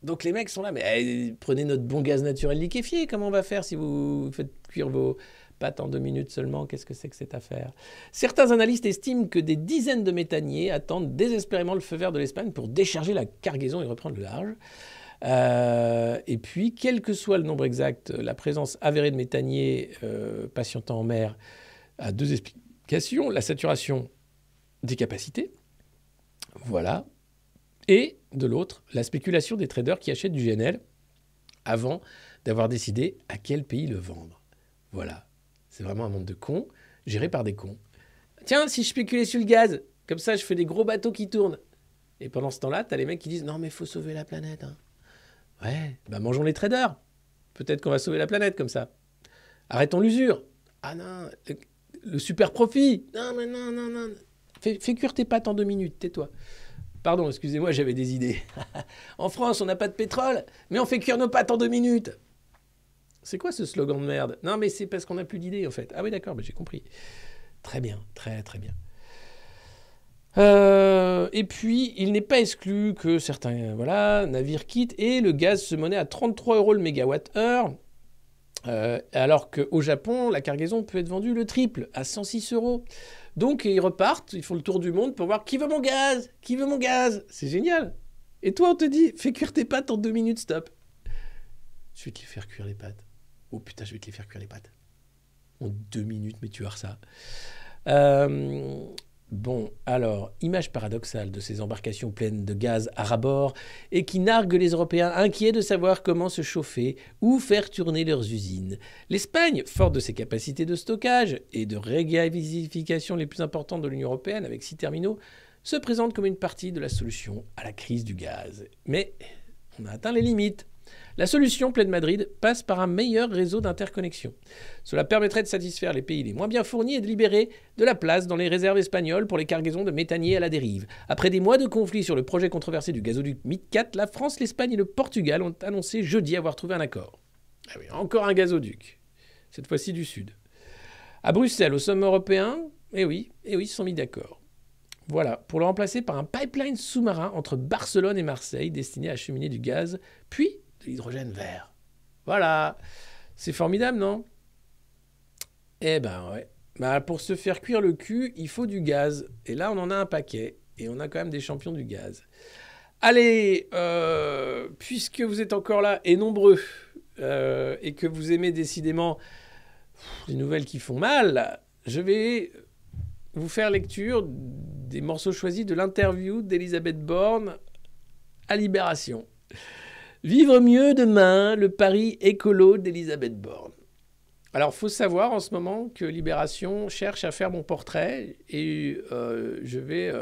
Donc les mecs sont là, mais prenez notre bon gaz naturel liquéfié, comment on va faire si vous faites cuire vos pâtes en 2 minutes seulement? Qu'est-ce que c'est que cette affaire? Certains analystes estiment que des dizaines de méthaniers attendent désespérément le feu vert de l'Espagne pour décharger la cargaison et reprendre le large. Et puis, quel que soit le nombre exact, la présence avérée de méthaniers patientant en mer a 2 explications. La saturation des capacités, voilà. Et de l'autre, la spéculation des traders qui achètent du GNL avant d'avoir décidé à quel pays le vendre. Voilà. C'est vraiment un monde de cons, géré par des cons. Tiens, si je spéculais sur le gaz, comme ça je fais des gros bateaux qui tournent. Et pendant ce temps-là, t'as les mecs qui disent « Non mais faut sauver la planète. Hein. » Ouais, mangeons les traders. Peut-être qu'on va sauver la planète comme ça. Arrêtons l'usure. Ah non, le super profit. Non, mais non. Fais cuire tes pâtes en 2 minutes, tais-toi. Pardon, excusez-moi, j'avais des idées. En France, on n'a pas de pétrole, mais on fait cuire nos pâtes en 2 minutes. C'est quoi ce slogan de merde? Non, mais c'est parce qu'on n'a plus d'idées, en fait. Ah oui, d'accord, j'ai compris. Très bien, très très bien. Et puis, il n'est pas exclu que certains navires quittent et le gaz se monnaie à 33 € le mégawattheure, alors qu'au Japon, la cargaison peut être vendue le triple, à 106 €. Donc, ils repartent, ils font le tour du monde pour voir qui veut mon gaz. Qui veut mon gaz? C'est génial. Et toi, on te dit, fais cuire tes pâtes en 2 minutes, stop. Je vais te les faire cuire les pâtes. Oh putain, je vais te les faire cuire les pâtes. En 2 minutes, mais tu as ça. Bon, alors, image paradoxale de ces embarcations pleines de gaz à ras-bord et qui narguent les Européens inquiets de savoir comment se chauffer ou faire tourner leurs usines. L'Espagne, forte de ses capacités de stockage et de régasification les plus importantes de l'Union européenne, avec 6 terminaux, se présente comme une partie de la solution à la crise du gaz. Mais on a atteint les limites. La solution, plaide Madrid, passe par un meilleur réseau d'interconnexion. Cela permettrait de satisfaire les pays les moins bien fournis et de libérer de la place dans les réserves espagnoles pour les cargaisons de méthaniers à la dérive. Après des mois de conflits sur le projet controversé du gazoduc MidCat, la France, l'Espagne et le Portugal ont annoncé jeudi avoir trouvé un accord. Ah oui, encore un gazoduc, cette fois-ci du Sud. À Bruxelles, au sommet européen, ils se sont mis d'accord. Voilà, pour le remplacer par un pipeline sous-marin entre Barcelone et Marseille destiné à acheminer du gaz, puis de l'hydrogène vert. Voilà, c'est formidable, non? Eh ben ouais. Pour se faire cuire le cul, il faut du gaz. Et là, on en a un paquet. Et on a quand même des champions du gaz. Allez, puisque vous êtes encore là et nombreux, et que vous aimez décidément les nouvelles qui font mal, je vais vous faire lecture des morceaux choisis de l'interview d'Elisabeth Borne à Libération. Vivre mieux demain, le pari écolo d'Elisabeth Borne. Alors, il faut savoir en ce moment que Libération cherche à faire mon portrait et je vais...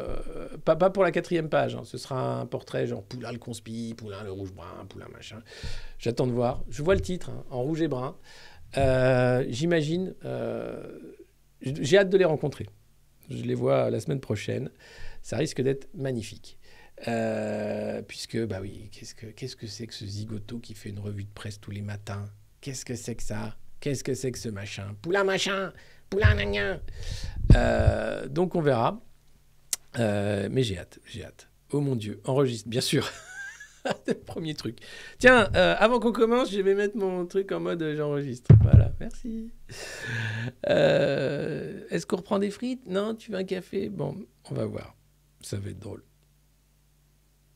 pas pour la 4e page, hein, ce sera un portrait genre Poulain le conspi, Poulain le rouge-brun, Poulain machin. J'attends de voir. Je vois le titre, hein, en rouge et brun. J'imagine... j'ai hâte de les rencontrer. Je les vois la semaine prochaine. Ça risque d'être magnifique. Puisque, qu'est-ce que c'est que ce zigoto qui fait une revue de presse tous les matins? Qu'est-ce que c'est que ça? Qu'est-ce que c'est que ce machin? Poulain machin, Poulain gna. Donc on verra. Mais j'ai hâte. Oh mon Dieu, enregistre, bien sûr. C'est le premier truc. Tiens, avant qu'on commence, je vais mettre mon truc en mode j'enregistre. Voilà, merci. Est-ce qu'on reprend des frites? Non, tu veux un café? Bon, on va voir. Ça va être drôle.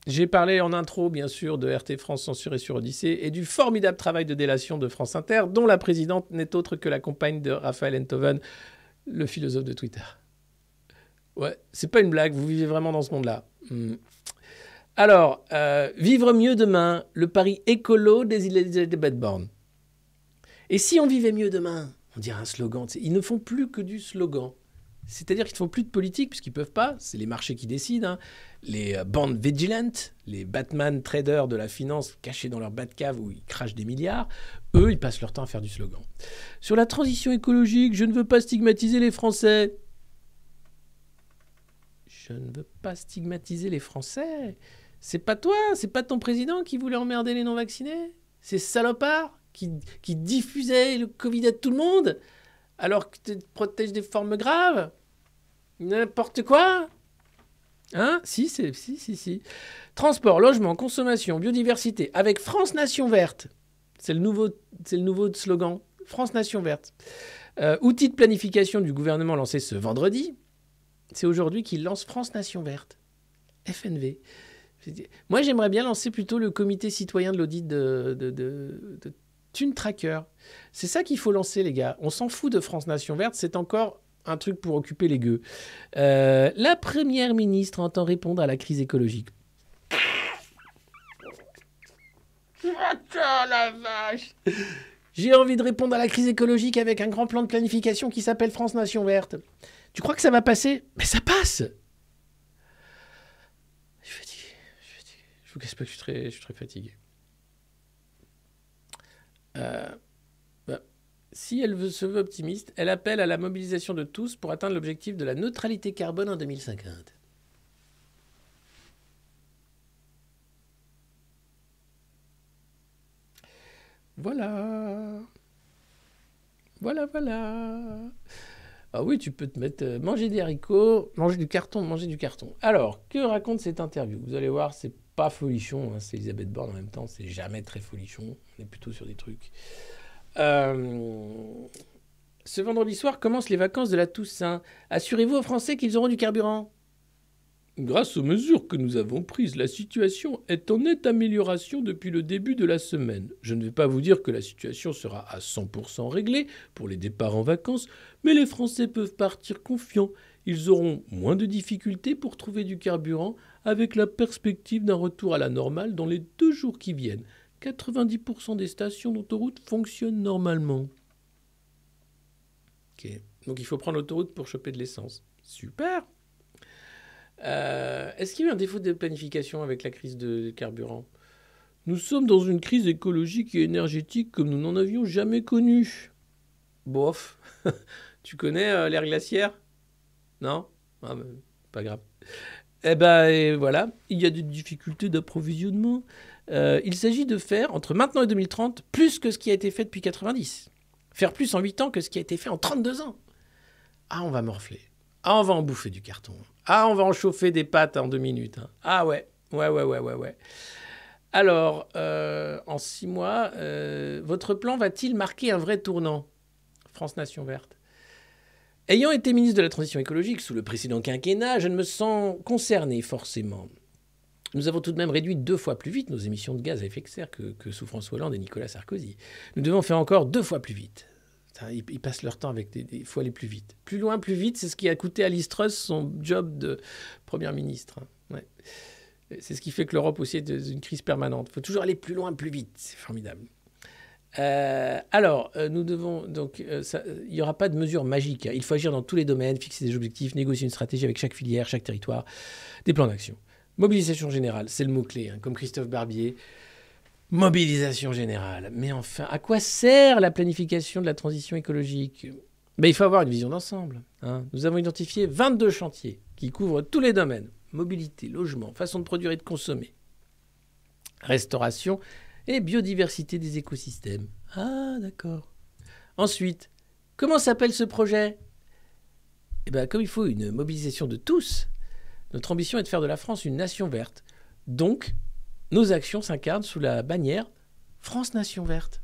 J'ai parlé en intro, bien sûr, de RT France censuré sur Odyssée et du formidable travail de délation de France Inter, dont la présidente n'est autre que la compagne de Raphaël Enthoven, le philosophe de Twitter. Ouais, c'est pas une blague, vous vivez vraiment dans ce monde-là. Alors, vivre mieux demain, le pari écolo d'Elisabeth Borne. Et si on vivait mieux demain? On dirait un slogan. Ils ne font plus que du slogan. C'est-à-dire qu'ils ne font plus de politique, puisqu'ils ne peuvent pas. C'est les marchés qui décident. Hein. Les bandes vigilantes, les Batman traders de la finance cachés dans leur Batcave où ils crachent des milliards, eux, ils passent leur temps à faire du slogan. Sur la transition écologique, je ne veux pas stigmatiser les Français. Je ne veux pas stigmatiser les Français. C'est pas toi, c'est pas ton président qui voulait emmerder les non-vaccinés. Ces salopards qui diffusaient le Covid à tout le monde alors que tu te protèges des formes graves. N'importe quoi. Hein? Si. Transport, logement, consommation, biodiversité, avec France Nation Verte. C'est le nouveau slogan. France Nation Verte. Outil de planification du gouvernement lancé ce vendredi. C'est aujourd'hui qu'il lance France Nation Verte. FNV. Moi, j'aimerais bien lancer plutôt le comité citoyen de l'audit de Thune Tracker. C'est ça qu'il faut lancer, les gars. On s'en fout de France Nation Verte. C'est encore un truc pour occuper les gueux. La première ministre entend répondre à la crise écologique. Attends, la vache! J'ai envie de répondre à la crise écologique avec un grand plan de planification qui s'appelle France Nation Verte. Tu crois que ça va passer? Mais ça passe! Je suis fatigué. Je vous cache pas que je suis très fatigué. Si elle se veut optimiste, elle appelle à la mobilisation de tous pour atteindre l'objectif de la neutralité carbone en 2050. Voilà. Ah oui, tu peux te mettre... manger des haricots, manger du carton. Alors, que raconte cette interview? Vous allez voir, c'est pas folichon, hein, c'est Elisabeth Borne en même temps, c'est jamais très folichon, on est plutôt sur des trucs. Ce vendredi soir commencent les vacances de la Toussaint. Assurez-vous aux Français qu'ils auront du carburant. Grâce aux mesures que nous avons prises, la situation est en nette amélioration depuis le début de la semaine. Je ne vais pas vous dire que la situation sera à 100% réglée pour les départs en vacances, mais les Français peuvent partir confiants. Ils auront moins de difficultés pour trouver du carburant avec la perspective d'un retour à la normale dans les 2 jours qui viennent. 90% des stations d'autoroute fonctionnent normalement. Ok, donc il faut prendre l'autoroute pour choper de l'essence. Super. Est-ce qu'il y a eu un défaut de planification avec la crise de carburant? Nous sommes dans une crise écologique et énergétique comme nous n'en avions jamais connue. Bof. Tu connais l'air glaciaire? Non? Ah, ben, pas grave. Eh ben, et voilà. Il y a des difficultés d'approvisionnement. Il s'agit de faire, entre maintenant et 2030, plus que ce qui a été fait depuis 90. Faire plus en 8 ans que ce qui a été fait en 32 ans. Ah, on va morfler. Ah, on va en bouffer du carton. Ah, on va en chauffer des pâtes en 2 minutes. Hein. Ah ouais. Alors, en 6 mois, votre plan va-t-il marquer un vrai tournant? France Nation Verte. Ayant été ministre de la Transition écologique sous le précédent quinquennat, je ne me sens concerné forcément. Nous avons tout de même réduit 2 fois plus vite nos émissions de gaz à effet de serre que sous François Hollande et Nicolas Sarkozy. Nous devons faire encore 2 fois plus vite. Ils passent leur temps avec il faut aller plus vite. Plus loin, plus vite, c'est ce qui a coûté à Liz Truss son job de première ministre. Ouais. C'est ce qui fait que l'Europe aussi est dans une crise permanente. Il faut toujours aller plus loin, plus vite. C'est formidable. Nous devons donc, il n'y aura pas de mesures magiques. Hein. Il faut agir dans tous les domaines, fixer des objectifs, négocier une stratégie avec chaque filière, chaque territoire, des plans d'action. Mobilisation générale, c'est le mot-clé, hein, comme Christophe Barbier. Mobilisation générale. Mais enfin, à quoi sert la planification de la transition écologique? Il faut avoir une vision d'ensemble. Hein. Nous avons identifié 22 chantiers qui couvrent tous les domaines. Mobilité, logement, façon de produire et de consommer. Restauration et biodiversité des écosystèmes. Ah, d'accord. Ensuite, comment s'appelle ce projet? Comme il faut une mobilisation de tous, notre ambition est de faire de la France une nation verte. Donc, nos actions s'incarnent sous la bannière France Nation Verte.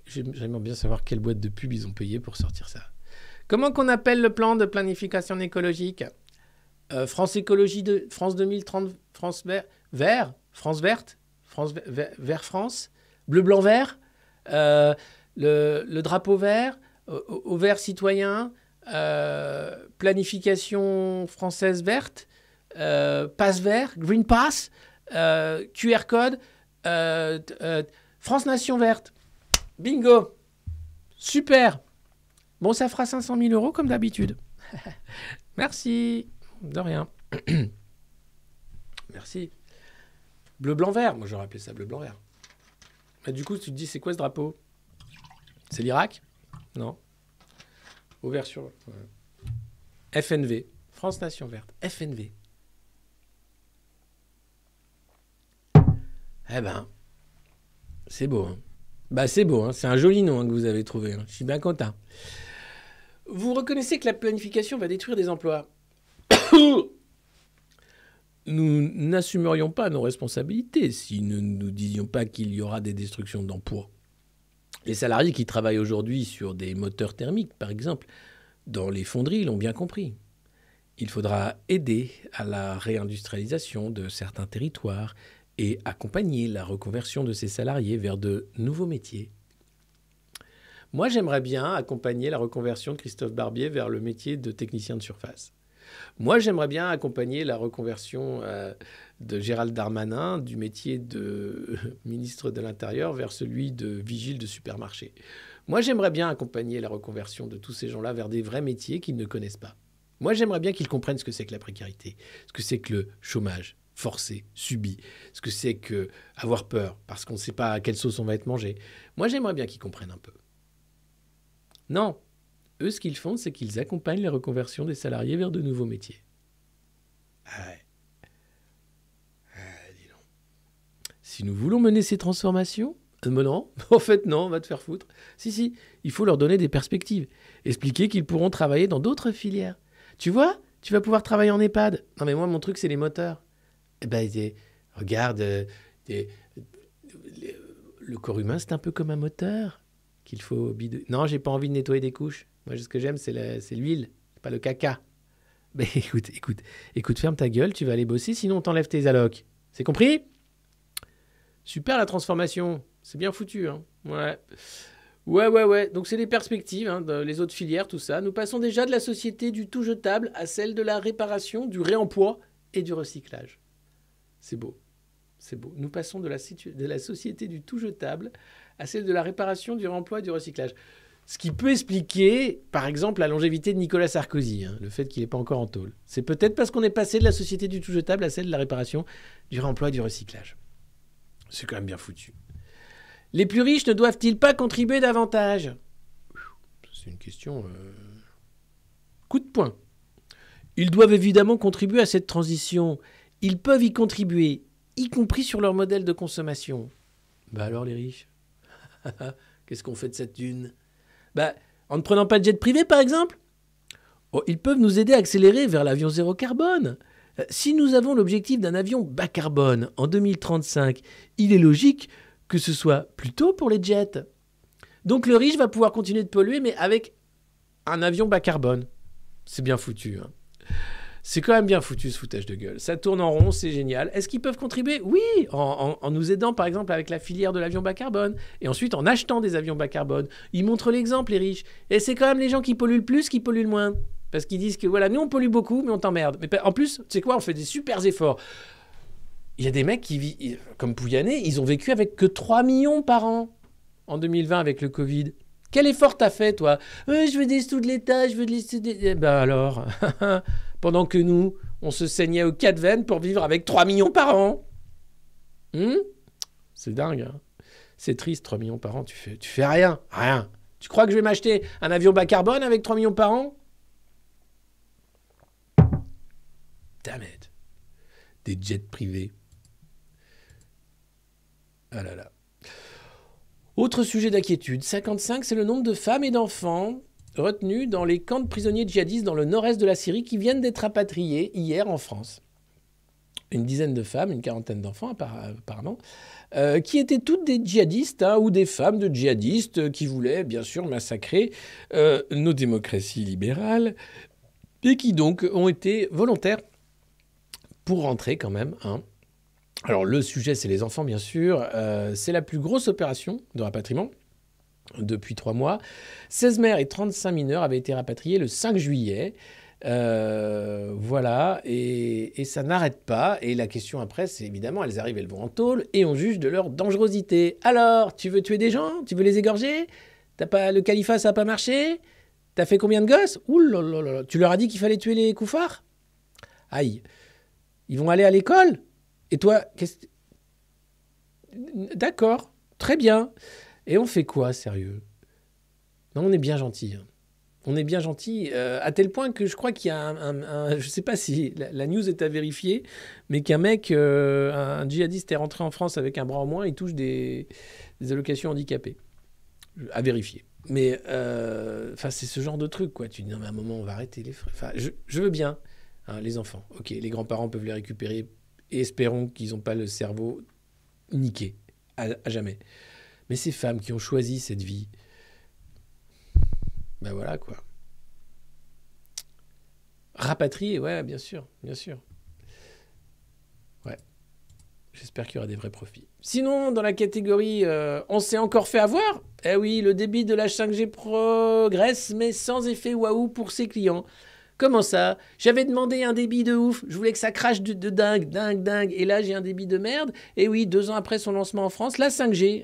J'aimerais bien savoir quelle boîte de pub ils ont payé pour sortir ça. Comment qu'on appelle le plan de planification écologique? France Écologie de France 2030, France Vert, France Verte, Vert France, Bleu, Blanc, Vert, le drapeau vert, au vert citoyen, planification française verte, passe vert, Green Pass, QR code, France Nation Verte. Bingo. Super. Bon, ça fera 500 000 euros comme d'habitude. Merci. De rien. Merci. Bleu, blanc, vert. Moi, j'aurais appelé ça bleu, blanc, vert. Mais du coup, tu te dis, c'est quoi ce drapeau? C'est l'Irak? Non. Ouverture. Ouais. FNV. France Nation Verte. FNV. Eh ben, c'est beau. Hein. Bah, c'est beau. Hein. C'est un joli nom hein, que vous avez trouvé. Hein. Je suis bien content. Vous reconnaissez que la planification va détruire des emplois. Nous n'assumerions pas nos responsabilités si nous ne nous disions pas qu'il y aura des destructions d'emplois. Les salariés qui travaillent aujourd'hui sur des moteurs thermiques, par exemple, dans les fonderies, l'ont bien compris. Il faudra aider à la réindustrialisation de certains territoires et accompagner la reconversion de ces salariés vers de nouveaux métiers. Moi, j'aimerais bien accompagner la reconversion de Christophe Barbier vers le métier de technicien de surface. Moi, j'aimerais bien accompagner la reconversion de Gérald Darmanin du métier de ministre de l'Intérieur vers celui de vigile de supermarché. Moi, j'aimerais bien accompagner la reconversion de tous ces gens-là vers des vrais métiers qu'ils ne connaissent pas. Moi, j'aimerais bien qu'ils comprennent ce que c'est que la précarité, ce que c'est que le chômage forcé, subi, ce que c'est que avoir peur parce qu'on ne sait pas à quelle sauce on va être mangé. Moi, j'aimerais bien qu'ils comprennent un peu. Non. Eux, ce qu'ils font, c'est qu'ils accompagnent la reconversion des salariés vers de nouveaux métiers. Ah ouais. Dis donc. Si nous voulons mener ces transformations, non, en fait non, on va te faire foutre. Si, il faut leur donner des perspectives. Expliquer qu'ils pourront travailler dans d'autres filières. Tu vois, tu vas pouvoir travailler en EHPAD. Non mais moi, mon truc, c'est les moteurs. Eh ben, regarde, le corps humain, c'est un peu comme un moteur qu'il faut bidouiller. Non, j'ai pas envie de nettoyer des couches. Moi, ce que j'aime, c'est l'huile, pas le caca. Mais écoute, ferme ta gueule, tu vas aller bosser, sinon on t'enlève tes allocs. C'est compris? Super la transformation, c'est bien foutu. Hein. Ouais. Donc c'est les perspectives, hein, les autres filières, tout ça. Nous passons déjà de la société du tout jetable à celle de la réparation, du réemploi et du recyclage. C'est beau. Nous passons de la société du tout jetable à celle de la réparation, du réemploi et du recyclage. Ce qui peut expliquer, par exemple, la longévité de Nicolas Sarkozy, hein, le fait qu'il n'est pas encore en tôle. C'est peut-être parce qu'on est passé de la société du tout jetable à celle de la réparation, du réemploi et du recyclage. C'est quand même bien foutu. Les plus riches ne doivent-ils pas contribuer davantage? C'est une question... Coup de poing. Ils doivent évidemment contribuer à cette transition. Ils peuvent y contribuer, y compris sur leur modèle de consommation. Bah alors les riches, qu'est-ce qu'on fait de cette thune? Bah, en ne prenant pas de jet privé, par exemple. Ils peuvent nous aider à accélérer vers l'avion zéro carbone. Si nous avons l'objectif d'un avion bas carbone en 2035, il est logique que ce soit plutôt pour les jets. Donc le riche va pouvoir continuer de polluer, mais avec un avion bas carbone. C'est bien foutu. Hein. C'est quand même bien foutu ce foutage de gueule. Ça tourne en rond, c'est génial. Est-ce qu'ils peuvent contribuer? Oui, en nous aidant par exemple avec la filière de l'avion bas carbone. Et ensuite en achetant des avions bas carbone. Ils montrent l'exemple, les riches. Et c'est quand même les gens qui polluent le plus qui polluent le moins. Parce qu'ils disent que voilà, nous on pollue beaucoup, mais on t'emmerde. Mais en plus, tu sais quoi, on fait des super efforts. Il y a des mecs qui vivent, comme Pouyanné, ils ont vécu avec que 3 millions par an en 2020 avec le Covid. Quel effort t'as fait, toi? Je veux des sous de l'État, je veux des sous de... Ben alors, pendant que nous, on se saignait aux 4 veines pour vivre avec 3 millions par an. C'est dingue. Hein, c'est triste, 3 millions par an, tu fais rien. Tu crois que je vais m'acheter un avion bas carbone avec 3 millions par an? Damn it. Des jets privés. Ah là là. Autre sujet d'inquiétude, 55, c'est le nombre de femmes et d'enfants retenus dans les camps de prisonniers djihadistes dans le nord-est de la Syrie qui viennent d'être rapatriés hier en France. Une dizaine de femmes, une quarantaine d'enfants apparemment, qui étaient toutes des djihadistes hein, ou des femmes de djihadistes qui voulaient bien sûr massacrer nos démocraties libérales et qui donc ont été volontaires pour rentrer quand même. Hein. Alors le sujet, c'est les enfants, bien sûr. C'est la plus grosse opération de rapatriement depuis 3 mois. 16 mères et 35 mineurs avaient été rapatriés le 5 juillet. Voilà, et ça n'arrête pas. Et la question après, c'est évidemment, elles arrivent, elles vont en tôle, et on juge de leur dangerosité. Alors, tu veux tuer des gens? Tu veux les égorger? Le califat, ça n'a pas marché? T'as fait combien de gosses? Ouh là là là. Tu leur as dit qu'il fallait tuer les koufars? Aïe. Ils vont aller à l'école? Et toi, qu'est-ce... D'accord, très bien. Et on fait quoi, sérieux? Non, on est bien gentil. On est bien gentil, à tel point que je crois qu'il y a je ne sais pas si la news est à vérifier, mais qu'un mec, un djihadiste est rentré en France avec un bras en moins, il touche des allocations handicapées. À vérifier. Mais c'est ce genre de truc, quoi. Tu dis, non, mais à un moment, on va arrêter les frais. Enfin, je veux bien, hein, les enfants. Ok, les grands-parents peuvent les récupérer et espérons qu'ils n'ont pas le cerveau niqué à jamais. Mais ces femmes qui ont choisi cette vie, ben voilà, quoi. Rapatrier, ouais, bien sûr, bien sûr. Ouais. J'espère qu'il y aura des vrais profits. Sinon, dans la catégorie on s'est encore fait avoir, eh oui, le débit de la 5G progresse, mais sans effet waouh pour ses clients. Comment ça? J'avais demandé un débit de ouf, je voulais que ça crache de dingue, et là j'ai un débit de merde. Et oui, 2 ans après son lancement en France, la 5G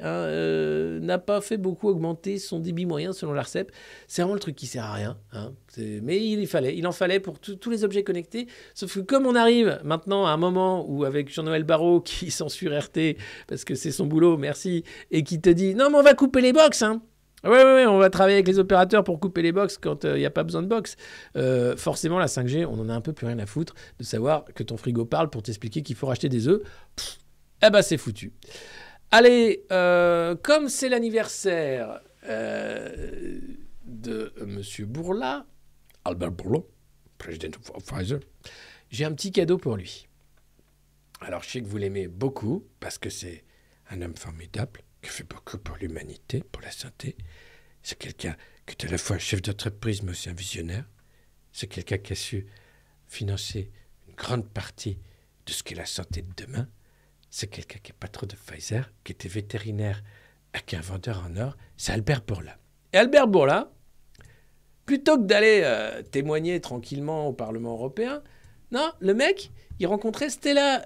n'a pas fait beaucoup augmenter son débit moyen selon l'ARCEP. C'est vraiment le truc qui sert à rien. Hein. Mais il en fallait pour tous les objets connectés. Sauf que comme on arrive maintenant à un moment où avec Jean-Noël Barrot qui censure RT, parce que c'est son boulot, merci, et qui te dit « Non mais on va couper les box, hein !» Ouais, on va travailler avec les opérateurs pour couper les box quand il n'y a pas besoin de box. Forcément, la 5G, on en a un peu plus rien à foutre de savoir que ton frigo parle pour t'expliquer qu'il faut racheter des œufs. C'est foutu. Allez, comme c'est l'anniversaire de Monsieur Bourla, Albert Bourla, président de Pfizer, j'ai un petit cadeau pour lui. Alors, je sais que vous l'aimez beaucoup parce que c'est un homme formidable, qui fait beaucoup pour l'humanité, pour la santé. C'est quelqu'un qui est à la fois chef d'entreprise, mais aussi un visionnaire. C'est quelqu'un qui a su financer une grande partie de ce qu'est la santé de demain. C'est quelqu'un qui est patron de Pfizer, qui était vétérinaire et qui est un vendeur en or. C'est Albert Bourla. Et Albert Bourla, plutôt que d'aller témoigner tranquillement au Parlement européen, non, le mec, il rencontrait Stella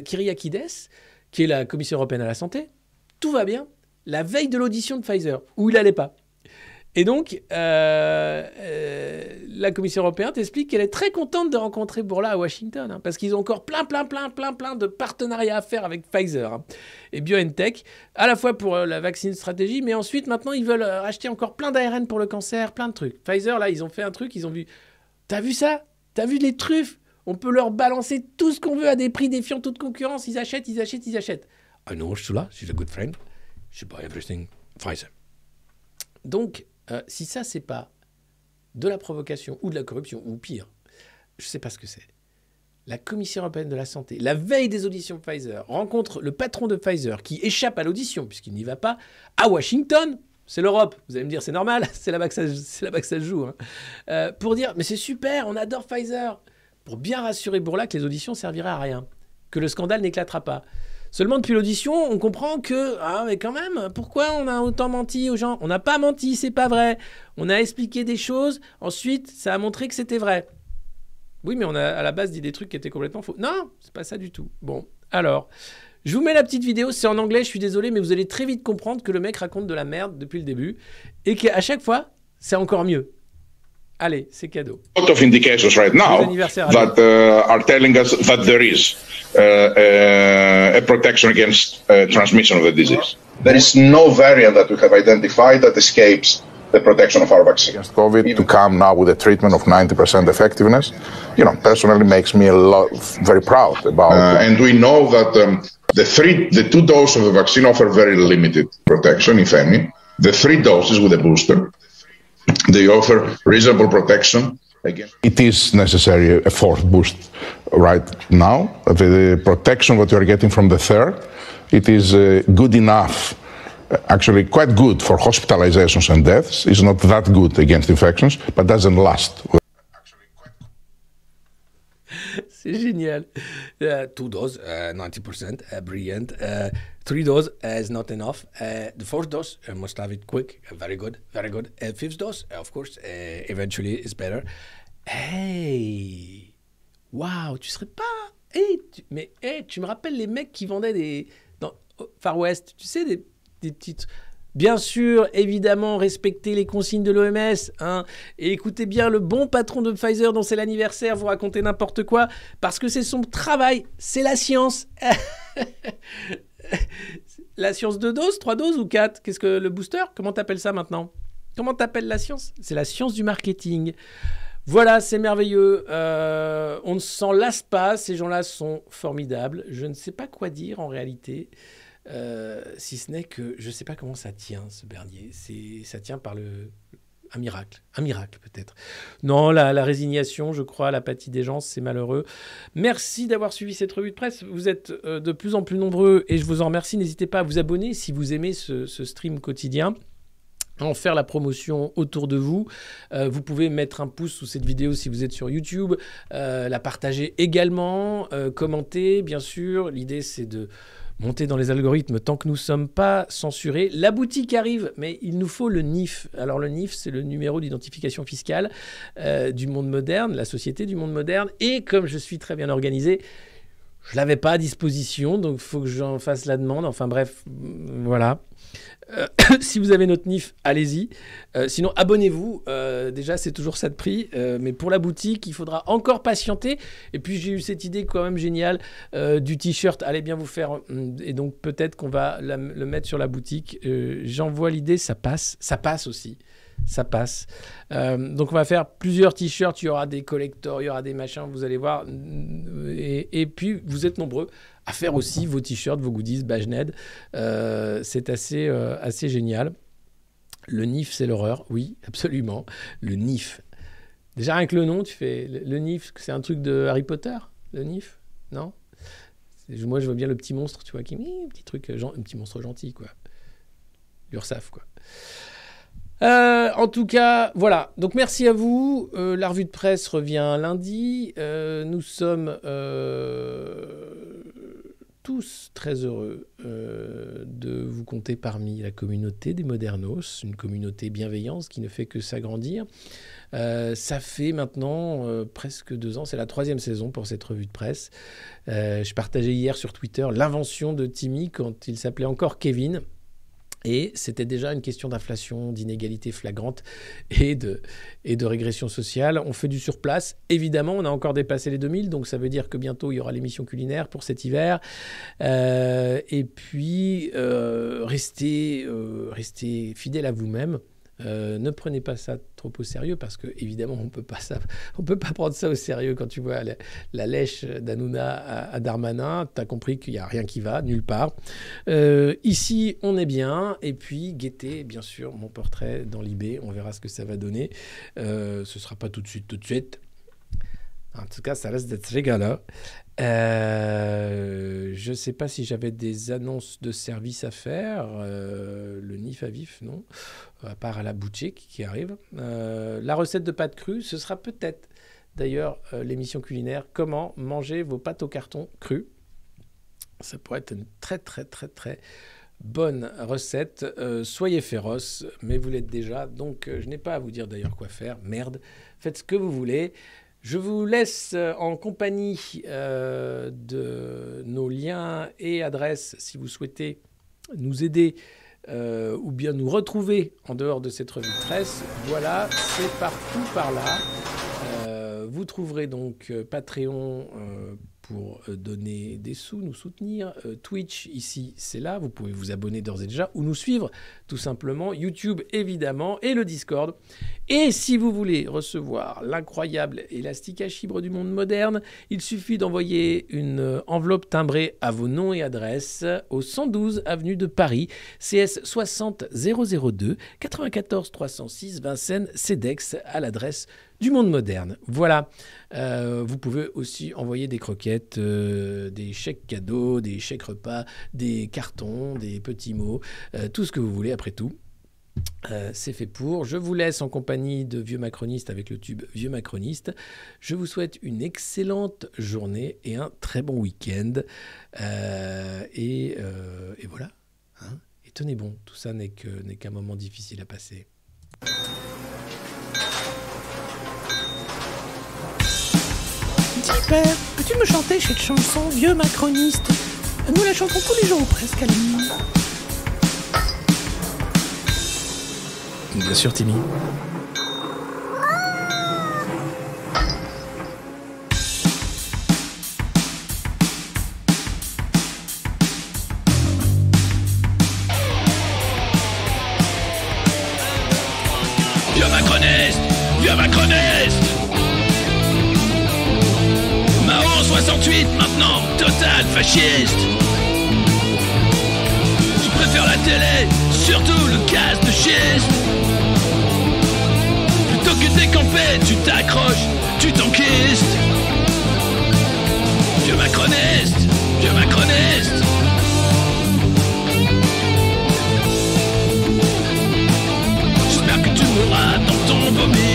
Kyriakides, qui est la commissaire européenne à la santé. Tout va bien, la veille de l'audition de Pfizer, où il n'allait pas. Et donc, la Commission européenne t'explique qu'elle est très contente de rencontrer Bourla à Washington, hein, parce qu'ils ont encore plein de partenariats à faire avec Pfizer hein, et BioNTech, à la fois pour la vaccine stratégie, mais ensuite, maintenant, ils veulent acheter encore plein d'ARN pour le cancer, plein de trucs. Pfizer, là, ils ont fait un truc, ils ont vu... T'as vu ça? T'as vu les truffes? On peut leur balancer tout ce qu'on veut à des prix défiant toute concurrence, ils achètent. I know Ursula, she's a good friend. She buy everything Pfizer. Donc, si ça, c'est pas de la provocation ou de la corruption, ou pire, je sais pas ce que c'est. La Commission européenne de la santé, la veille des auditions Pfizer, rencontre le patron de Pfizer qui échappe à l'audition, puisqu'il n'y va pas, à Washington. C'est l'Europe. Vous allez me dire, c'est normal, c'est là-bas que ça se joue. Hein. Pour dire, mais c'est super, on adore Pfizer. Pour bien rassurer Bourla que les auditions serviraient à rien, que le scandale n'éclatera pas. Seulement, depuis l'audition, on comprend que, mais quand même, pourquoi on a autant menti aux gens? On n'a pas menti, c'est pas vrai. On a expliqué des choses, ensuite, ça a montré que c'était vrai. Oui, mais on a à la base dit des trucs qui étaient complètement faux. Non, c'est pas ça du tout. Bon, alors, je vous mets la petite vidéo, c'est en anglais, je suis désolé, mais vous allez très vite comprendre que le mec raconte de la merde depuis le début, et qu'à chaque fois, c'est encore mieux. Allez, c'est cadeau. A lot of indications right now that are telling us that there is a protection against transmission of the disease. There is no variant that we have identified that escapes the protection of our vaccine. Against COVID, to come now with a treatment of 90% effectiveness, personally makes me very proud about. And we know that the 2 doses of the vaccine offer very limited protection, if any. The 3 doses with a booster, they offer reasonable protection. It is necessary a 4th boost right now. The protection that you are getting from the 3rd, it is good enough, actually quite good for hospitalizations and deaths. It's not that good against infections, but doesn't last. C'est génial. 2 doses, 90%, brilliant. 3 doses is not enough. The 4th dose, must have it quick. Very good, very good. 5th dose, of course, eventually is better. Hey! Waouh, tu serais pas... tu me rappelles les mecs qui vendaient dans Far West, tu sais, des petites Bien sûr, évidemment, respectez les consignes de l'OMS. Hein, et écoutez bien le bon patron de Pfizer dont c'est l'anniversaire vous raconter n'importe quoi parce que c'est son travail, c'est la science. La science 2 doses, 3 doses ou 4 ? Qu'est-ce que le booster ? Comment t'appelles ça maintenant ? Comment t'appelles la science ? C'est la science du marketing. Voilà, c'est merveilleux. On ne s'en lasse pas. Ces gens-là sont formidables. Je ne sais pas quoi dire en réalité. Si ce n'est que je ne sais pas comment ça tient, ce Bernier. Ça tient par un miracle peut-être. Non, la résignation, je crois, l'apathie des gens, c'est malheureux. Merci d'avoir suivi cette revue de presse. Vous êtes de plus en plus nombreux et je vous en remercie. N'hésitez pas à vous abonner si vous aimez ce stream quotidien. En faire la promotion autour de vous. Vous pouvez mettre un pouce sous cette vidéo si vous êtes sur YouTube, la partager également, commenter, bien sûr. L'idée, c'est de monter dans les algorithmes tant que nous ne sommes pas censurés. La boutique arrive, mais il nous faut le NIF. Alors le NIF, c'est le numéro d'identification fiscale du monde moderne, la société du monde moderne. Et comme je suis très bien organisé, je ne l'avais pas à disposition, donc il faut que j'en fasse la demande. Enfin bref, voilà. Si vous avez notre NIF, allez-y. Sinon, abonnez-vous. Déjà, c'est toujours ça de prix. Mais pour la boutique, il faudra encore patienter. Et puis, j'ai eu cette idée quand même géniale du t-shirt. Allez bien vous faire. Et donc, peut-être qu'on va le mettre sur la boutique. J'envoie l'idée. Ça passe. Ça passe aussi. Ça passe. Donc, on va faire plusieurs t-shirts. Il y aura des collectors, il y aura des machins. Vous allez voir. Et puis, vous êtes nombreux à faire aussi vos t-shirts, vos goodies, Bajned. C'est assez génial. Le NIF, c'est l'horreur. Oui, absolument. Le NIF. Déjà, rien que le nom, tu fais... Le NIF, c'est un truc de Harry Potter, le NIF ? Non ? Moi, je vois bien le petit monstre, tu vois, qui... Un petit truc, un petit monstre gentil, quoi. L'URSSAF, quoi. En tout cas, voilà. Donc, merci à vous. La revue de presse revient lundi. Nous sommes... tous très heureux de vous compter parmi la communauté des Modernos, une communauté bienveillante qui ne fait que s'agrandir. Ça fait maintenant presque 2 ans, c'est la 3e saison pour cette revue de presse. Je partageais hier sur Twitter l'invention de Timmy quand il s'appelait encore Kevin. Et c'était déjà une question d'inflation, d'inégalité flagrante et de régression sociale. On fait du surplace. Évidemment, on a encore dépassé les 2000, donc ça veut dire que bientôt, il y aura l'émission culinaire pour cet hiver. Et puis, restez fidèles à vous-même. Ne prenez pas ça trop au sérieux parce que évidemment on peut pas prendre ça au sérieux quand tu vois la lèche d'Hanouna à Darmanin. T'as compris qu'il y a rien qui va nulle part. Ici on est bien et puis guettez bien sûr mon portrait dans l'IB. On verra ce que ça va donner. Ce sera pas tout de suite. En tout cas, ça reste d'être rigolo. Je ne sais pas si j'avais des annonces de service à faire. Le NIF à vif, non. À part à la boutique qui arrive. La recette de pâtes crues, ce sera peut-être d'ailleurs l'émission culinaire. Comment manger vos pâtes au carton crues. Ça pourrait être une très, très, très, très bonne recette. Soyez féroces, mais vous l'êtes déjà. Donc, je n'ai pas à vous dire d'ailleurs quoi faire. Merde, faites ce que vous voulez. Je vous laisse en compagnie de nos liens et adresses si vous souhaitez nous aider ou bien nous retrouver en dehors de cette revue de presse. Voilà, c'est partout par là. Vous trouverez donc Patreon pour donner des sous, nous soutenir. Twitch, ici, c'est là. Vous pouvez vous abonner d'ores et déjà ou nous suivre, tout simplement. YouTube, évidemment, et le Discord. Et si vous voulez recevoir l'incroyable élastique à chibre du monde moderne, il suffit d'envoyer une enveloppe timbrée à vos noms et adresses au 112 avenue de Paris, CS 60 002 94 306 Vincennes, CEDEX, à l'adresse du monde moderne. Voilà. Vous pouvez aussi envoyer des croquettes, des chèques cadeaux, des chèques repas, des cartons, des petits mots, tout ce que vous voulez après tout. C'est fait pour. Je vous laisse en compagnie de Vieux Macroniste avec le tube Vieux Macroniste. Je vous souhaite une excellente journée et un très bon week-end. Et voilà. Hein, et tenez bon, tout ça n'est qu'un moment difficile à passer. Dis, père, peux-tu me chanter cette chanson Vieux Macroniste? Nous la chantons tous les jours presque à la nuit. Bien sûr, Timmy. Vieux macroniste! Vieux macroniste! Mao 68 maintenant, total fasciste! Je préfère la télé, surtout le gaz de schiste! Plutôt que décamper, tu t'accroches, tu t'enquistes! Vieux macroniste! Vieux macroniste! J'espère que tu mourras dans ton vomi,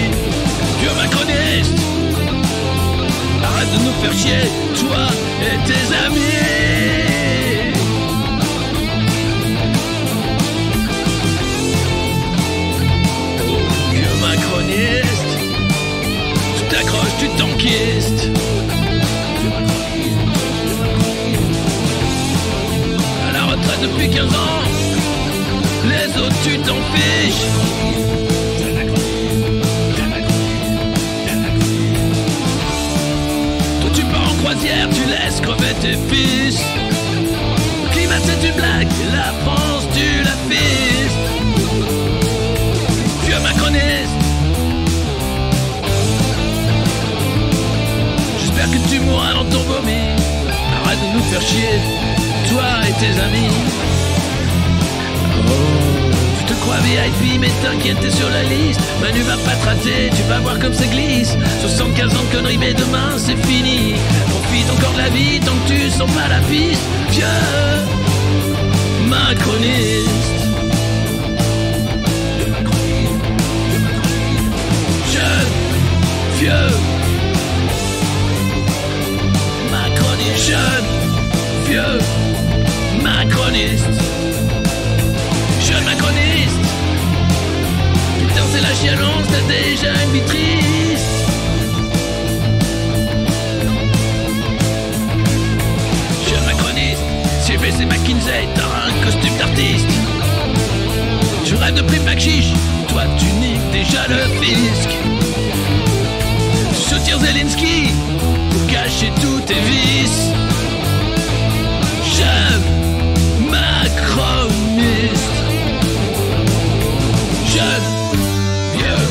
vieux macroniste. Arrête de nous faire chier, toi et tes amis. Oh, vieux macroniste, tu t'accroches, tu t'enquistes. À la retraite depuis 15 ans, les autres tu t'en fiches. Toi tu pars en croisière, tu laisses crever tes fils. Le climat c'est une blague, et la France tu la fistes. Vieux macroniste, j'espère que tu mourras dans ton vomi. Arrête de nous faire chier, toi et tes amis. Tu te crois VIP mais t'inquiète t'es sur la liste. Manu va pas te rater, tu vas voir comme ça glisse. 75 ans de conneries mais demain c'est fini. Profite encore de la vie tant que tu sens pas la piste. Vieux macroniste, jeune, vieux macroniste, jeune, vieux macroniste. Jeune macroniste, putain c'est la chialance, t'as déjà une vie triste. Jeune macroniste, CBC McKinsey, t'as un costume d'artiste. Tu rêves de prime chiche, toi tu niques déjà le fisc. Tu soutiens Zelensky pour cacher tous tes vices. Jeune macroniste, jeune, vieux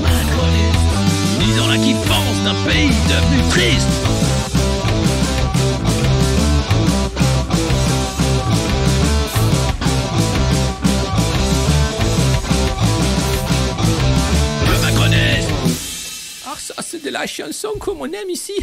macroniste, ni dans la kiffance d'un pays devenu triste. Vieux macroniste. Ah, ça c'est de la chanson comme on aime ici.